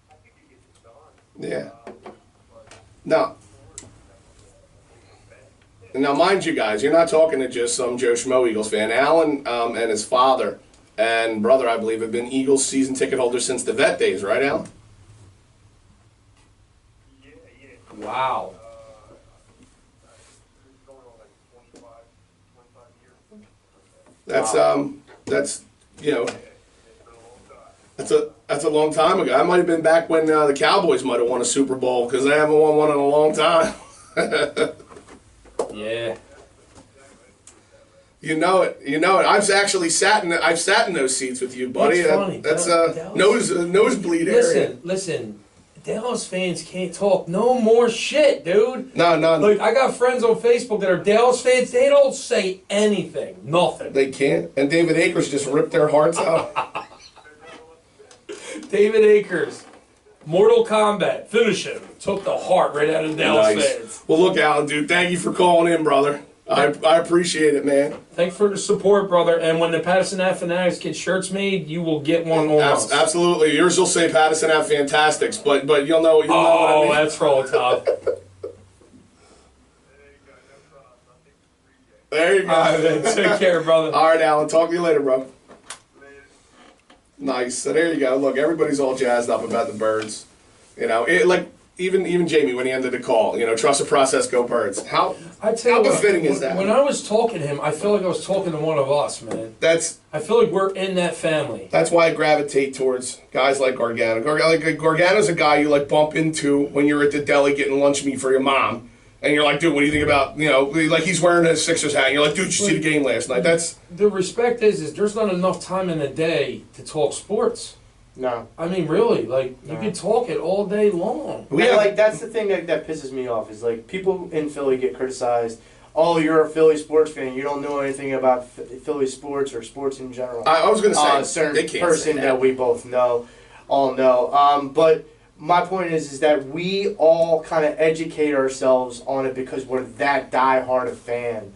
I think you get this done. Yeah. Now, mind you guys, you're not talking to just some Joe Schmo Eagles fan. Alan and his father and brother, I believe, have been Eagles season ticket holders since the vet days, right, Alan? Yeah. Wow. It's going on like 25 years. That's you know, It's been a long time. that's a long time ago. I might have been back when the Cowboys might have won a Super Bowl because they haven't won one in a long time. Yeah. You know it. You know it. I've actually sat in those seats with you, buddy. It's funny. That's nosebleed area. Listen. Dallas fans can't talk no more shit, dude. No. Like, I got friends on Facebook that are Dallas fans. They don't say anything. Nothing. They can't. And David Akers just ripped their hearts out. David Akers, Mortal Kombat, finish him. Took the heart right out of Dallas fans. Well, look, Alan, dude, thank you for calling in, brother. I appreciate it, man. Thanks for the support, brother. And when the Pattison Ave Phanatics get shirts made, you will get one on us. Absolutely. Yours will say Pattison Ave Phanatics, but you'll know what I mean. That's wrong, Todd. There you go. All right, man. Take care, brother. All right, Alan. Talk to you later, bro. Nice. So there you go. Look, everybody's all jazzed up about the Birds. You know, even Jamie when he ended the call. You know, trust the process, go Birds. How befitting is that? When I was talking to him, I feel like I was talking to one of us, man. I feel like we're in that family. That's why I gravitate towards guys like Gargano. Gargano's a guy you like bump into when you're at the deli getting lunch meat for your mom. And you're like, dude, what do you think about, you know, like he's wearing a Sixers hat. And you're like, dude, did you see the game last night? The respect is there's not enough time in the day to talk sports. No. I mean, really, like, you can talk it all day long. Like, that's the thing that pisses me off, is, like, people in Philly get criticized. Oh, you're a Philly sports fan. You don't know anything about Philly sports or sports in general. I was going to say, a certain person that we both all know. But my point is that we all kind of educate ourselves on it because we're that diehard a fan.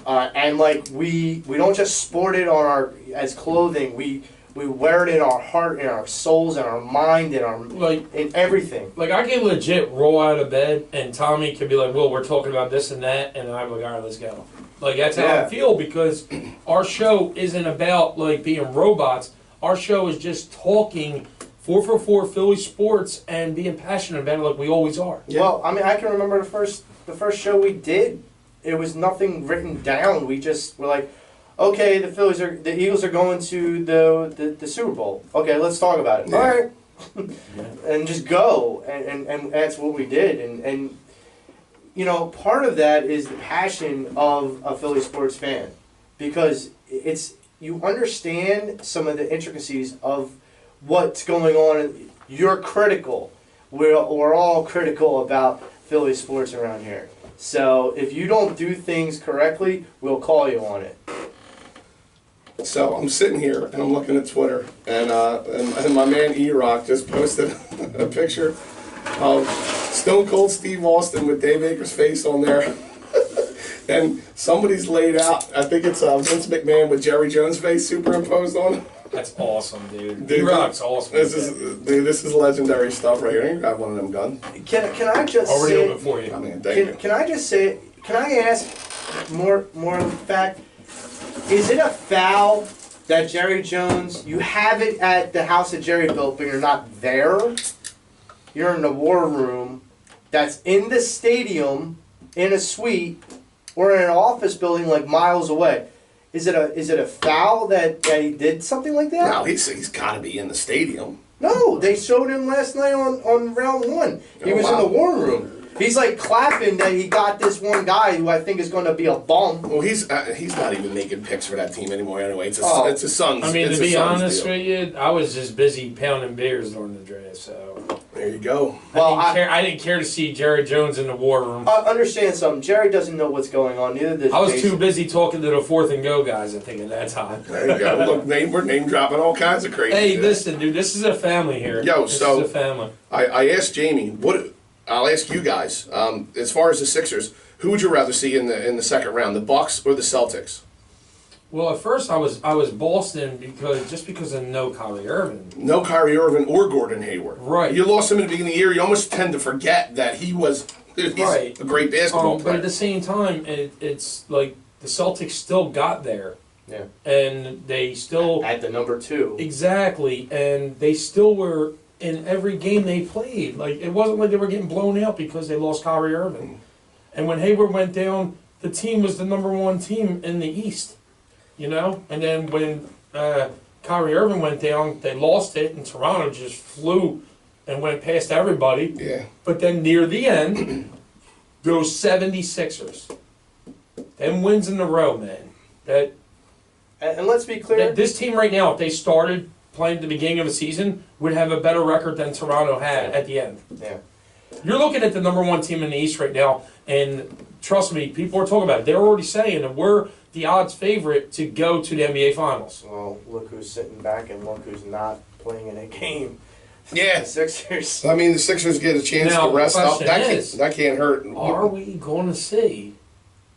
And, like, we don't just sport it on as clothing. We wear it in our heart, in our souls, in our mind, in everything. Like, I can legit roll out of bed, and Tommy can be like, "Well, we're talking about this and that," and I'm like, "All right, let's go." Like, that's how I feel, because our show isn't about, like, being robots. Our show is just talking 444 Philly sports and being passionate about it like we always are. Yeah. Well, I mean, I can remember the first show we did. It was nothing written down. We just were like, okay, the Eagles are going to the Super Bowl. Okay, let's talk about it. Yeah. All right, and just go, and that's what we did. And you know, part of that is the passion of a Philly sports fan, because you understand some of the intricacies of what's going on. You're critical. We're all critical about Philly sports around here. So if you don't do things correctly, we'll call you on it. So I'm sitting here and I'm looking at Twitter, and my man E-Rock just posted a picture of Stone Cold Steve Austin with Dave Akers' face on there. And somebody's laid out, I think it's Vince McMahon with Jerry Jones' face superimposed on it. That's awesome, dude. E-Rock's awesome. This is legendary stuff right here. You got one of them guns. Can I just already say, open it for you? I mean, thank you. Can I just say? Can I ask more of the fact? Is it a foul that Jerry Jones? You have it at the house that Jerry built, but you're not there. You're in the war room. That's in the stadium, in a suite, or in an office building like miles away. Is it a foul that he did something like that? No, he's got to be in the stadium. No, they showed him last night on round one. He was in the war room. He's like clapping that he got this one guy who I think is going to be a bum. Well, he's not even making picks for that team anymore anyway. It's his son's. I mean, to be honest with you, I was just busy pounding beers during the draft, so. There you go. Well, I didn't care to see Jerry Jones in the war room. Understand something. Jerry doesn't know what's going on. Neither does I was Jason. too busy talking to the 4th and go guys, I think, at that time. There you go. Look, we're name dropping all kinds of crazy. Hey, listen, dude, this is a family here. This is a family. I asked Jamie, I'll ask you guys, as far as the Sixers, who would you rather see in the second round, the Bucks or the Celtics? Well, at first I was Boston because of no Kyrie Irving. No Kyrie Irving or Gordon Hayward. Right. You lost him at the beginning of the year. You almost tend to forget that he's a great basketball player. But at the same time, it's like the Celtics still got there. Yeah. And they still... At the number 2. Exactly. And they still were in every game they played. Like, it wasn't like they were getting blown out because they lost Kyrie Irving. And when Hayward went down, the team was the number 1 team in the East. You know? And then when Kyrie Irving went down, they lost it, and Toronto just flew and went past everybody. Yeah. But then near the end, those 76ers, them wins in a row, man. that And let's be clear. this team right now, if they started playing at the beginning of the season, would have a better record than Toronto had at the end. Yeah. You're looking at the number one team in the East right now, and trust me, people are talking about it. They're already saying that we're the odds favorite to go to the NBA Finals. Well, look who's sitting back and look who's not playing in a game. Yeah. The Sixers. I mean, the Sixers get a chance Now, to rest the up. question That can't hurt. Are we going to see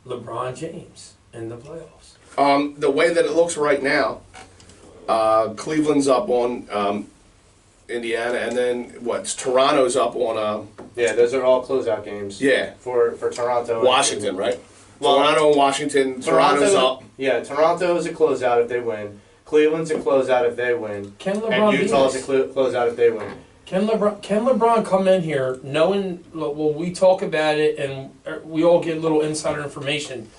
LeBron James in the playoffs? The way that it looks right now, Cleveland's up on Indiana, and then Toronto's up on Yeah, those are all closeout games. Yeah. For Toronto. Washington, right? Well, Toronto and Washington. Toronto's up. Yeah, Toronto is a closeout if they win. Cleveland's a closeout if they win. Can LeBron And Utah's a closeout if they win. Can LeBron come in here knowing, well, we talk about it and we all get little insider information.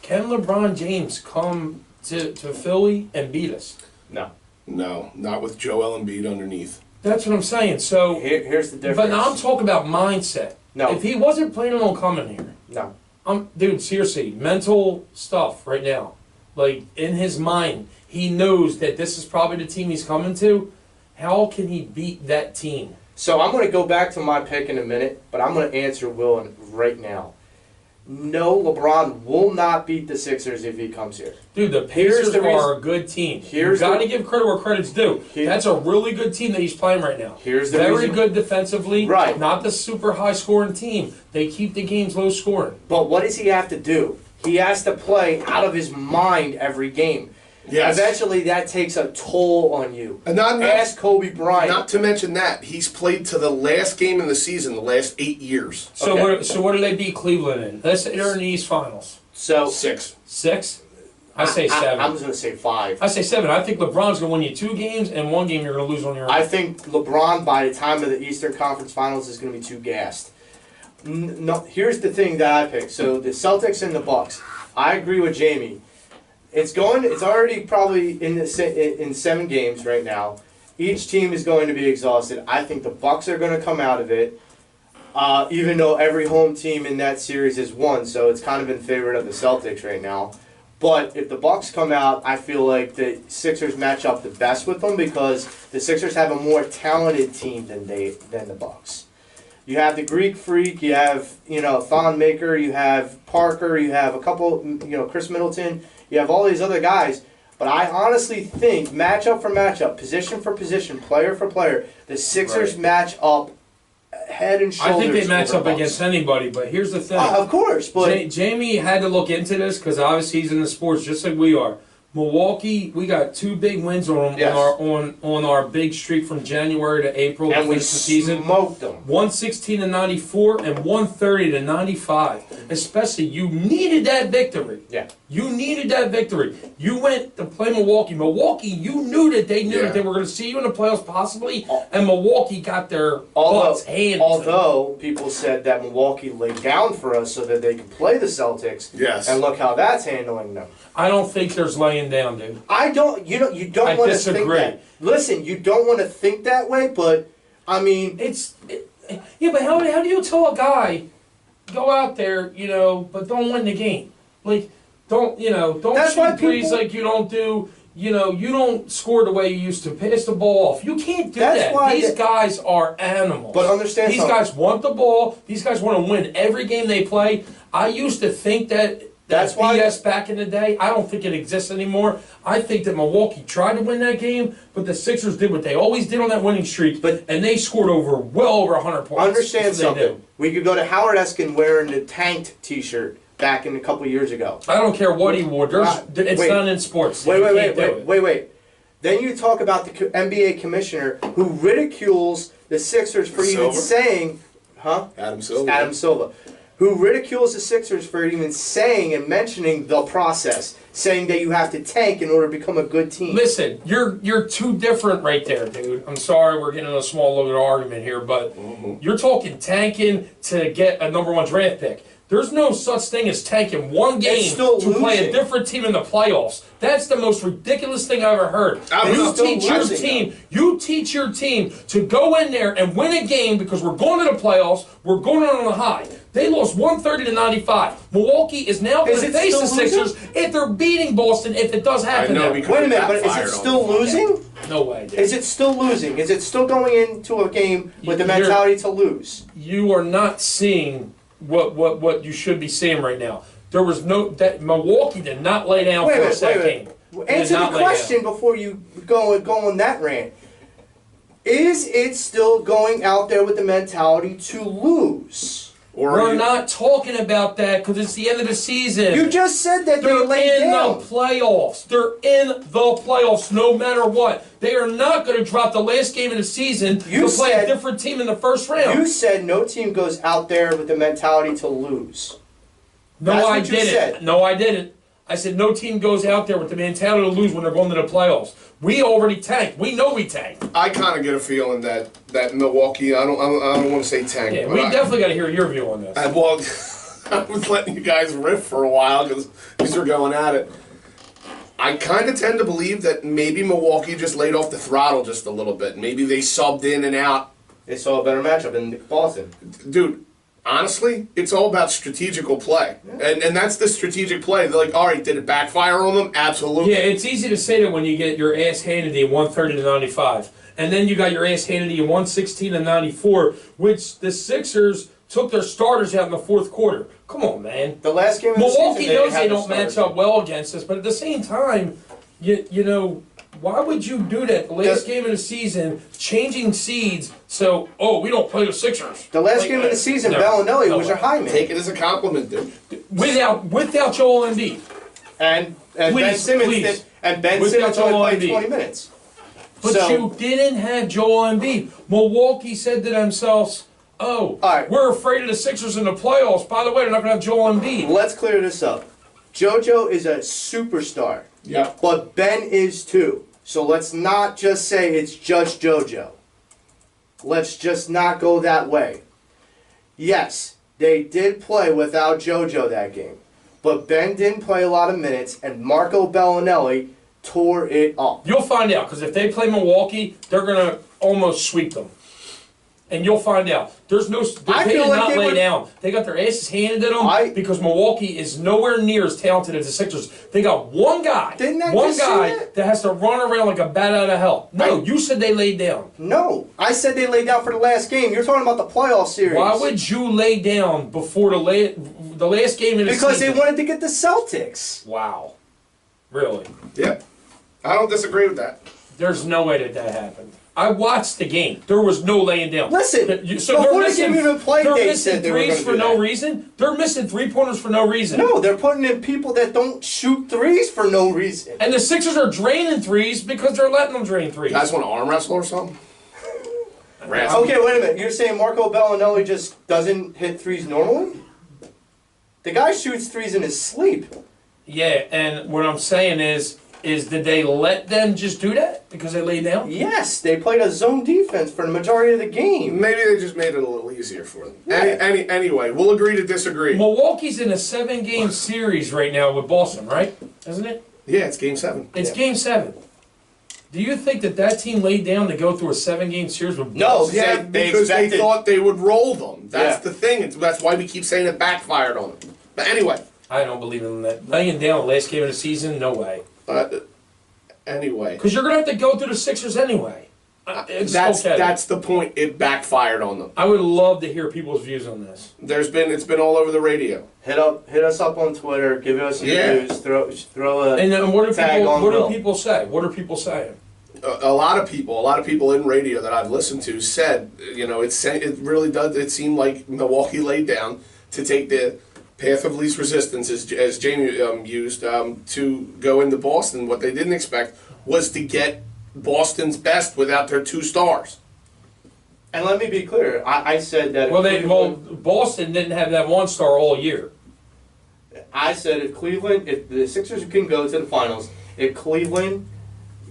Can LeBron James come to Philly and beat us? No. No, not with Joel Embiid underneath. That's what I'm saying. So, Here's the difference. but now I'm talking about mindset. No. If he wasn't planning on coming here, No. dude, seriously, mental stuff right now. Like, in his mind, he knows that this is probably the team he's coming to. How can he beat that team? So I'm going to go back to my pick in a minute, but I'm going to answer Will right now. No, LeBron will not beat the Sixers if he comes here. Dude, the Pacers are a good team. You got to give credit where credit's due. That's a really good team that he's playing right now. Here's the Very reason. good defensively. Right. Not the super high scoring team. They keep the games low scoring. But what does he have to do? He has to play out of his mind every game. Yes. Eventually, that takes a toll on you. And Ask Kobe Bryant. Not to mention that he's played to the last game in the season the last 8 years. So Okay. what do they beat Cleveland in? They're in the East Finals. So 6. 6? I say 7. I'm just going to say 5. I say 7. I think LeBron's going to win you 2 games, and 1 game you're going to lose on your own. I think LeBron, by the time of the Eastern Conference Finals, is going to be too gassed. No, here's the thing that I picked. So the Celtics and the Bucks. I agree with Jamie. It's already probably in 7 games right now. Each team is going to be exhausted. I think the Bucks are going to come out of it, even though every home team in that series has won. So it's kind of in favor of the Celtics right now. But if the Bucks come out, I feel like the Sixers match up the best with them because the Sixers have a more talented team than the Bucks. You have the Greek Freak, you have Thon Maker, you have Parker, you have a couple, Chris Middleton. You have all these other guys, but I honestly think matchup for matchup, position for position, player for player, the Sixers match up head and shoulders. I think they match over up Bucks. against anybody, but here's the thing. Of course, but Jamie had to look into this because obviously he's in the sports just like we are. Milwaukee, we got 2 big wins on them Yes. on our big streak from January to April and to we finish the season. smoked them. 116-94 and 130-95. Especially, you needed that victory. Yeah. You needed that victory. You went to play Milwaukee. Milwaukee, you knew that they knew that they were going to see you in the playoffs possibly, and Milwaukee got their butts handed to them. Although people said that Milwaukee laid down for us so that they could play the Celtics. Yes. And look how that's handling them. I don't think there's laying down, dude. I don't. You don't I want to think disagree. that. Listen, you don't want to think that way, but I mean, Yeah, but how do you tell a guy, go out there, but don't win the game? Like, don't That's why shoot threes people- like you don't do. You don't score the way you used to. Pass the ball off. You can't do That's that. why These guys are animals. But understand these something. guys want the ball. These guys want to win every game they play. I used to think that. That's why- BS back in the day. I don't think it exists anymore. I think that Milwaukee tried to win that game, but the Sixers did what they always did on that winning streak, and they scored well over 100 points. Understand That's what they something. We could go to Howard Eskin wearing the tanked T-shirt back in a couple years ago. I don't care what he wore. It's Wait. not in sports. You can't do it. Wait. Then you talk about the NBA commissioner who ridicules the Sixers for even Silver? saying, Adam Silver. Adam Silva, who ridicules the Sixers for even saying and mentioning the process, saying that you have to tank in order to become a good team. Listen, you're too different right there, dude. I'm sorry we're getting in a small little argument here, but you're talking tanking to get a number 1 draft pick. There's no such thing as tanking one game still to play a losing. different team in the playoffs. That's the most ridiculous thing I've ever heard. I'm You still teach your losing, team. You teach your team to go in there and win a game because we're going to the playoffs. We're going on a high. They lost 130-95. Milwaukee is now going Is to it face the still losing? Sixers if they're beating Boston, if it does happen. I know, now. because- Wait a minute, but is Backfired it on still them. losing? No way, dude. Is it still losing? Is it still going into a game with the You're- mentality to lose? You are not seeing what you should be seeing right now. There was that Milwaukee did not lay down Wait a for minute, us that wait a game. minute. They did Answer the not lay down. question before you go on that rant. Is it still going out there with the mentality to lose? Or We're you- not talking about that because it's the end of the season. You just said that they They're laid in down. the playoffs. They're in the playoffs no matter what. They are not going to drop the last game of the season You to play said- a different team in the first round. You said no team goes out there with the mentality to lose. No, That's I what you didn't. said. No, I didn't. I said no team goes out there with the mentality to lose when they're going to the playoffs. We already tanked. We know we tanked. I kind of get a feeling that Milwaukee. I don't want to say tank. Yeah, but we I- definitely got to hear your view on this. Well, I was letting you guys riff for a while because we're going at it. I kind of tend to believe that maybe Milwaukee just laid off the throttle just a little bit. Maybe they subbed in and out. They saw a better matchup in Boston. Dude, honestly, it's all about strategical play. And that's the strategic play. They're like, all right, did it backfire on them? Absolutely. Yeah, it's easy to say that when you get your ass handed to you 130-95. And then you got your ass handed to you 116-94, which the Sixers took their starters out in the fourth quarter. Come on, man. The last game of the Milwaukee season, knows had they the don't match starters. up well against us, but at the same time, you know, why would you do that? The last game of the season, changing seeds, so, we don't play the Sixers. The last Like, game of the season, no, Bellinelli no was way. your high man. Take it as a compliment, dude. Without Joel Embiid. And Ben Please, Simmons please. did, and Ben Without Simmons only Joel played Embiid. 20 minutes. But So- you didn't have Joel Embiid. Milwaukee said to themselves, right. we're afraid of the Sixers in the playoffs. By the way, they're not going to have Joel Embiid. Let's clear this up. JoJo is a superstar, Yep. but Ben is too. So let's not just say it's just JoJo. Let's just not go that way. Yes, they did play without JoJo that game, but Ben didn't play a lot of minutes, and Marco Bellinelli tore it up. You'll find out, because if they play Milwaukee, they're going to almost sweep them. And you'll find out. They I did feel like not they lay would- down. They got their asses handed to them because Milwaukee is nowhere near as talented as the Sixers. They got one guy, Didn't I one just say guy that? that has to run around like a bat out of hell. No, you said they laid down. No, I said they laid down for the last game. You're talking about the playoff series. Why would you lay down before the last game of the Because season? they wanted to get the Celtics. Wow. Really? Yep. I don't disagree with that. There's no way that happened. I watched the game. There was no laying down. Listen, So before they're the missing, game even played, they're they missing said they were threes gonna for do no that. reason. They're missing three-pointers for no reason. No, they're putting in people that don't shoot threes for no reason. And the Sixers are draining threes because they're letting them drain threes. You guys want to arm wrestle or something? Okay, wait a minute. You're saying Marco Bellinelli just doesn't hit threes normally? The guy shoots threes in his sleep. Yeah, and what I'm saying is did they let them just do that because they laid down? Yes, they played a zone defense for the majority of the game. Maybe they just made it a little easier for them. Yeah. Anyway, we'll agree to disagree. Milwaukee's in a 7-game series right now with Boston, right? Isn't it? Yeah, it's Game 7. It's Game 7. Do you think that team laid down to go through a 7-game series with No, Boston? Yeah, They because they expected- thought they would roll them. That's Yeah. the thing. That's why we keep saying it backfired on them. But anyway, I don't believe in that. Laying down the last game of the season, no way. anyway, Because you're going to have to go through the Sixers anyway. that's the point. It backfired on them. I would love to hear people's views on this. It's been all over the radio. Hit us up on Twitter. Give us your Yeah. views. Throw a And then what do tag on Will. people say? What are people saying? A lot of people in radio that I've listened to said, it really does. It seemed like Milwaukee laid down to take the path of least resistance, as Jamie used, to go into Boston. What they didn't expect was to get Boston's best without their 2 stars. And let me be clear. I said that. Boston didn't have that 1 star all year. I said if the Sixers can go to the finals, if Cleveland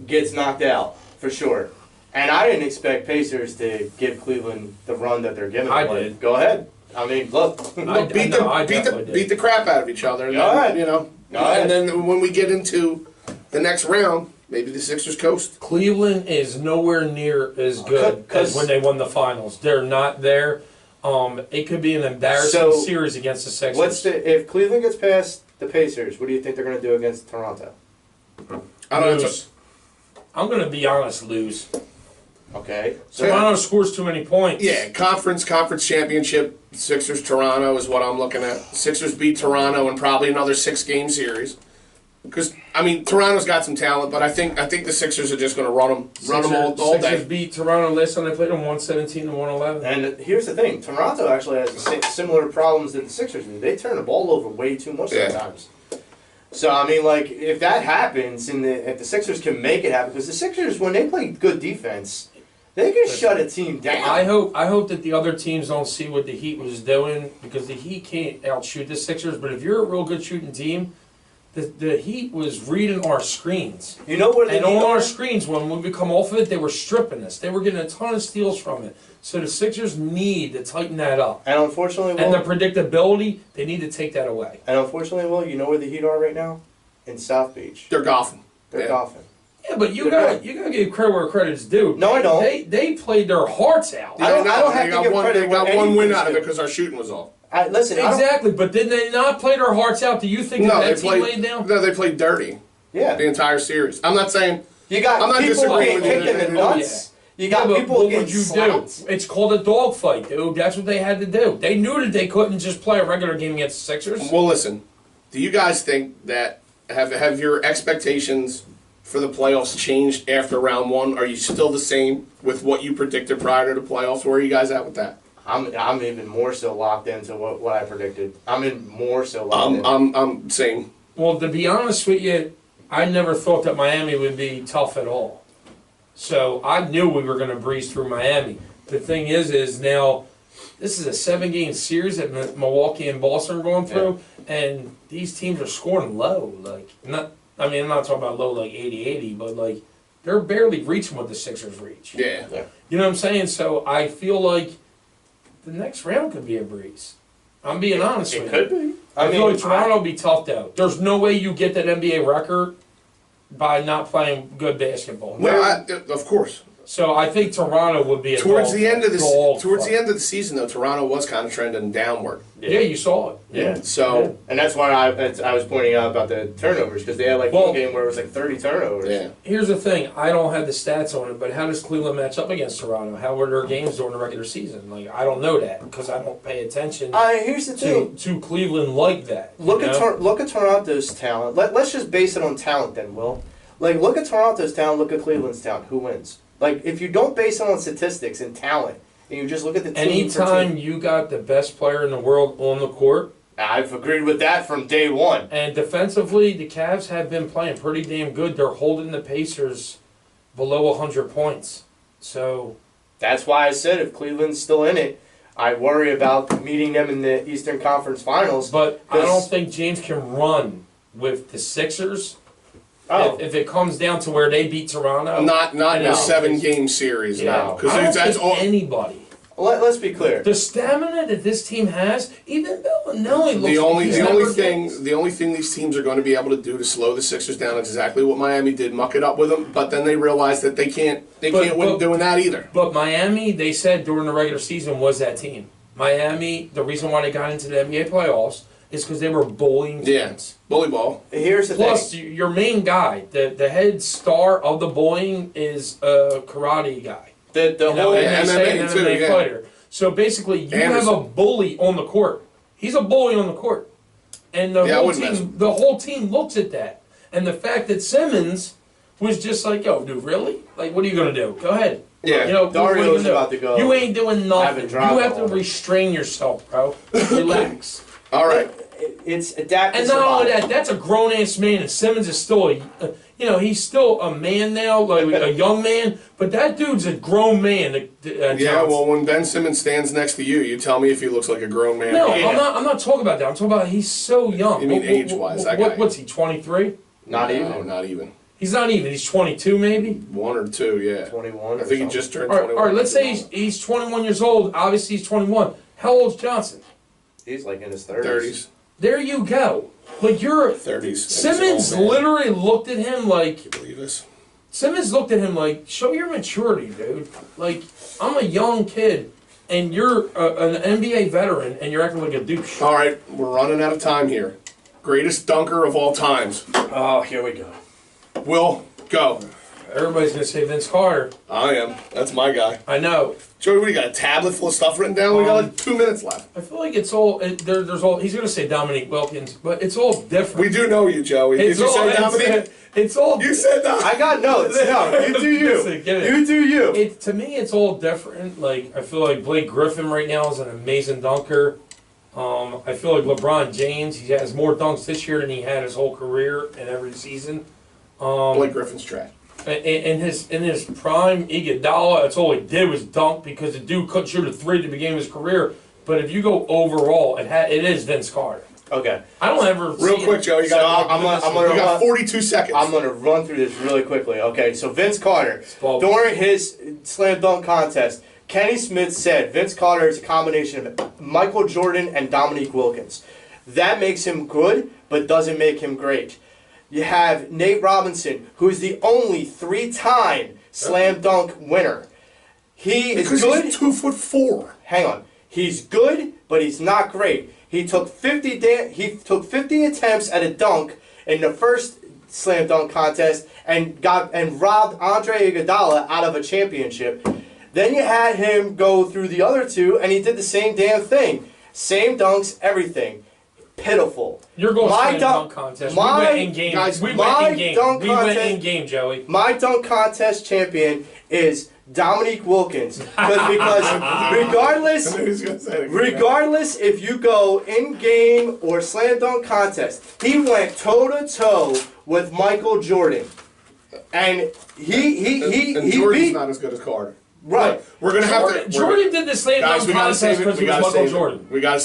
gets knocked out, for sure. And I didn't expect Pacers to give Cleveland the run that they're giving. I but did. Go ahead. I mean, look. I definitely did. Beat the crap out of each other. And Go ahead. then, Go ahead. and then when we get into the next round, maybe the Sixers coast. Cleveland is nowhere near as good as when they won the finals. They're not there. It could be an embarrassing So, series against the Sixers. if Cleveland gets past the Pacers, what do you think they're going to do against Toronto? I don't know. Lose. I'm going to be honest, lose. Okay. Toronto scores too many points. Yeah, conference championship, Sixers Toronto is what I'm looking at. Sixers beat Toronto in probably another 6-game series. Because I mean, Toronto's got some talent, but I think the Sixers are just going to run them all Sixers day. beat Toronto last time they played them 117 to 111. And here's the thing: Toronto actually has similar problems that the Sixers do. They turn the ball over way too much sometimes. So I mean, like if that happens, if the Sixers can make it happen, because the Sixers, when they play good defense, they can shut a team down. I hope that the other teams don't see what the Heat was doing, because the Heat can't outshoot the Sixers. But if you're a real good shooting team, the Heat was reading our screens. You know where they And on our screens, when we come off of it, they were stripping us. They were getting a ton of steals from it. So the Sixers need to tighten that up. And unfortunately, And the predictability, they need to take that away. And unfortunately, Will, you know where the Heat are right now? In South Beach. They're golfing. They're golfing. Yeah, but you gotta give credit where credit's due. No, I don't. They played their hearts out. I don't have to give credit They got where one win anything's out of it due. because our shooting was off. Listen, Exactly, but did they not play their hearts out? Do you think that team laid down? No, they played dirty yeah. the entire series. I'm not saying. You got I'm not people disagreeing getting with kicked you. in the nuts. You got but people what getting would you slapped. do? It's called a dogfight, dude. That's what they had to do. They knew that they couldn't just play a regular game against the Sixers. Well, listen. Do you guys think that have your expectations for the playoffs changed after round one? Are you still the same with what you predicted prior to the playoffs? Where are you guys at with that? I'm even more so locked into what I predicted. I'm in more so locked in. I'm same. Well, to be honest with you, I never thought that Miami would be tough at all. So I knew we were going to breeze through Miami. The thing is now this is a 7-game series that Milwaukee and Boston are going through, and these teams are scoring low. I'm not talking about low like 80-80, but like they're barely reaching what the Sixers reach. Yeah. You know what I'm saying? So I feel like the next round could be a breeze. I'm being honest with you. It could be. I feel like Toronto will be tough, though. There's no way you get that NBA record by not playing good basketball. Well, of course. So I think Toronto would be Towards the end of the the end of the season, though, Toronto was kind of trending downward. Yeah, you saw it. Yeah. So And that's why I was pointing out about the turnovers, because they had like one game where it was like 30 turnovers. yeah. Here's the thing. I don't have the stats on it, but how does Cleveland match up against Toronto? How were their games during the regular season? Like, I don't know that because I don't pay attention Here's the thing. to Cleveland like that. Look at Toronto's talent. Let's just base it on talent then, Will. Like, look at Toronto's talent, look at Cleveland's talent. Who wins? Like, if you don't base it on statistics and talent, and you just look at the team Anytime you got the best player in the world on the court, I've agreed with that from day one. and defensively, the Cavs have been playing pretty damn good. They're holding the Pacers below 100 points. So That's why I said if Cleveland's still in it, I worry about meeting them in the Eastern Conference Finals. But I don't think James can run with the Sixers. If it comes down to where they beat Toronto. Not in a No. 7-game series now. I don't That's think all. anybody. Let's be clear. The stamina that this team has, even Bellinelli looks The only never thing these teams are going to be able to do to slow the Sixers down is exactly what Miami did, muck it up with them. But then they realize that they can't win doing that either. But Miami, they said during the regular season, was that team. Miami, the reason why they got into the NBA playoffs is because they were bullying teams. Bully ball. Here's the Plus, thing. your main guy, the head star of the bullying is a karate guy. The whole And they say MMA an too, MMA yeah. fighter. So basically, you have Anderson. a bully on the court. He's a bully on the court, and the whole team looks at that, and the fact that Simmons was just like, "Yo, dude, really? Like, what are you gonna do? Go ahead." Yeah. You know, what are you Dario's gonna do? about to go. You ain't doing nothing. Have a You drop have to on him. restrain yourself, bro. Relax. All right. It's adapt. And not only that, that's a grown ass man, and Simmons is still he's still a man now, like a young man. But that dude's a grown man. Yeah. Well, when Ben Simmons stands next to you, you tell me if he looks like a grown man. No, I'm not talking about that. I'm talking about he's so young. You mean age-wise, that guy. What's he, 23? Not No, even. not even. He's not even. He's 22 maybe. 1 or 2, yeah. 21. I think he just turned All 21. right, let's say he's 21 years old. Obviously, he's 21. How old's Johnson? He's like in his 30s. 30s. There you go. Like, you're... 30s. Simmons literally looked at him like... Can you believe this? Simmons looked at him like, show your maturity, dude. Like, I'm a young kid. and you're an NBA veteran, and you're acting like a douche. All right, we're running out of time here. Greatest dunker of all times. Oh, here we go. Will, go. Everybody's gonna say Vince Carter. I am. That's my guy. I know. Joey, what do you got? A tablet full of stuff written down? We got like 2 minutes left. I feel like it's all there's all. He's gonna say Dominique Wilkins, but it's all different. We do know you, Joey. Did It's you all. say Dominic? It's all. You said that. I got notes. No, you do you. Listen, get it. You do you. It, to me, it's all different. Like, I feel like Blake Griffin right now is an amazing dunker. I feel like LeBron James, he has more dunks this year than he had his whole career and every season. Blake Griffin's trash. In his prime, Iguodala, that's all he did was dunk because the dude couldn't shoot a three at the beginning of his career. But if you go overall, it is Vince Carter. Okay. I don't ever Real see quick, it. Joe. You So got. I'm gonna You got run, 42 seconds. I'm gonna run through this really quickly. Okay, so Vince Carter, Ball. during his slam dunk contest, Kenny Smith said Vince Carter is a combination of Michael Jordan and Dominique Wilkins. That makes him good, but doesn't make him great. You have Nate Robinson, who is the only 3-time slam dunk winner. He is because good. he's 2'4". Hang on. He's good, but he's not great. He took 50 attempts at a dunk in the first slam dunk contest and robbed Andre Iguodala out of a championship. Then you had him go through the other two, and he did the same damn thing. Same dunks, everything. Pitiful. You're going My to the dunk- dunk contest. my- we went in game. guys, we my went in game. dunk We went contest- in game, Joey. My dunk contest champion is Dominique Wilkins. Because regardless... I knew he was gonna say it again. Regardless if you go in game or slam dunk contest, he went toe to toe with Michael Jordan, and he Jordan's beat not as good as Carter. right. We're gonna have to. Jordan did the slam Guys, dunk we gotta contest save it. because We he was gotta Michael save Jordan. it. We gotta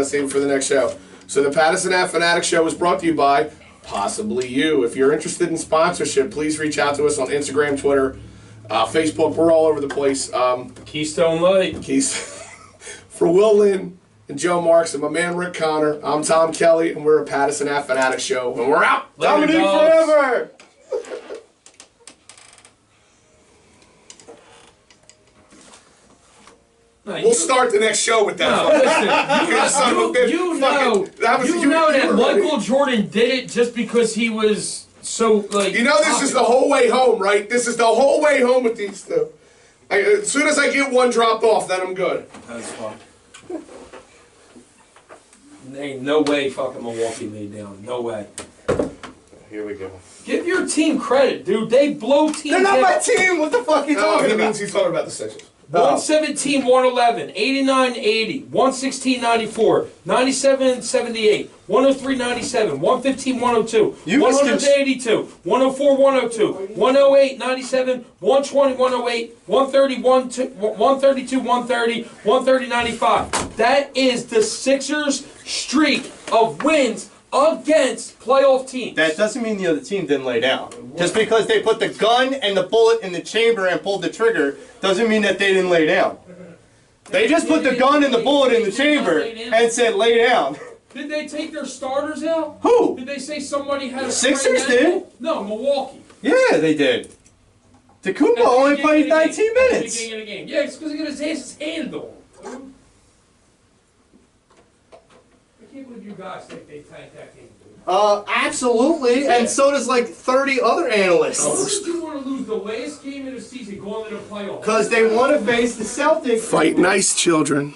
save it for the next show. So the Pattison Ave Phanatics show is brought to you by possibly you. If you're interested in sponsorship, please reach out to us on Instagram, Twitter, Facebook. We're all over the place. Keystone Light. Keys for Will Lynn and Joe Marks and my man Rick Connor. I'm Tom Kelly, and we're a Pattison Ave Phanatics show, and we're out. Later, Dominique dogs. forever. No, We'll start the next show with that. No, listen. You know that Michael Jordan did it just because he was so like. You know this is the whole way home, right? This is the whole way home with these two. As soon as I get one dropped off, then I'm good. That's fine. There ain't no way fucking Milwaukee laid down. No way. Here we go. Give your team credit, dude. They blow teams They're not my out. team. What the fuck are you No, talking he about? means he's talking about the Sixers. 117, 111, 89, 80, 116, 94, 97, 78, 103, 97, 115, 102, You 100 to 82, 104, 102, 108, 97, 120, 108, 130, 132, 130, 130, 95. That is the Sixers' streak of wins against playoff teams. That doesn't mean the other team didn't lay down. Just because they put the gun and the bullet in the chamber and pulled the trigger doesn't mean that they didn't lay down. They just put the gun and the bullet in the chamber and said lay down. Did they take their starters out? Who? Did they say somebody had a Sixers sprained ankle? did. No, Milwaukee. Yeah, they did. Tacumba only played 19 minutes. Beginning of the game. Yeah, it's because he got his asses handed to him. Dude. I can't believe you guys think they tanked that game, dude. Absolutely, and so does like 30 other Why analysts. would you want to lose the last game of the season going to the playoffs? Because they want to face the Celtics. Fight nice, children.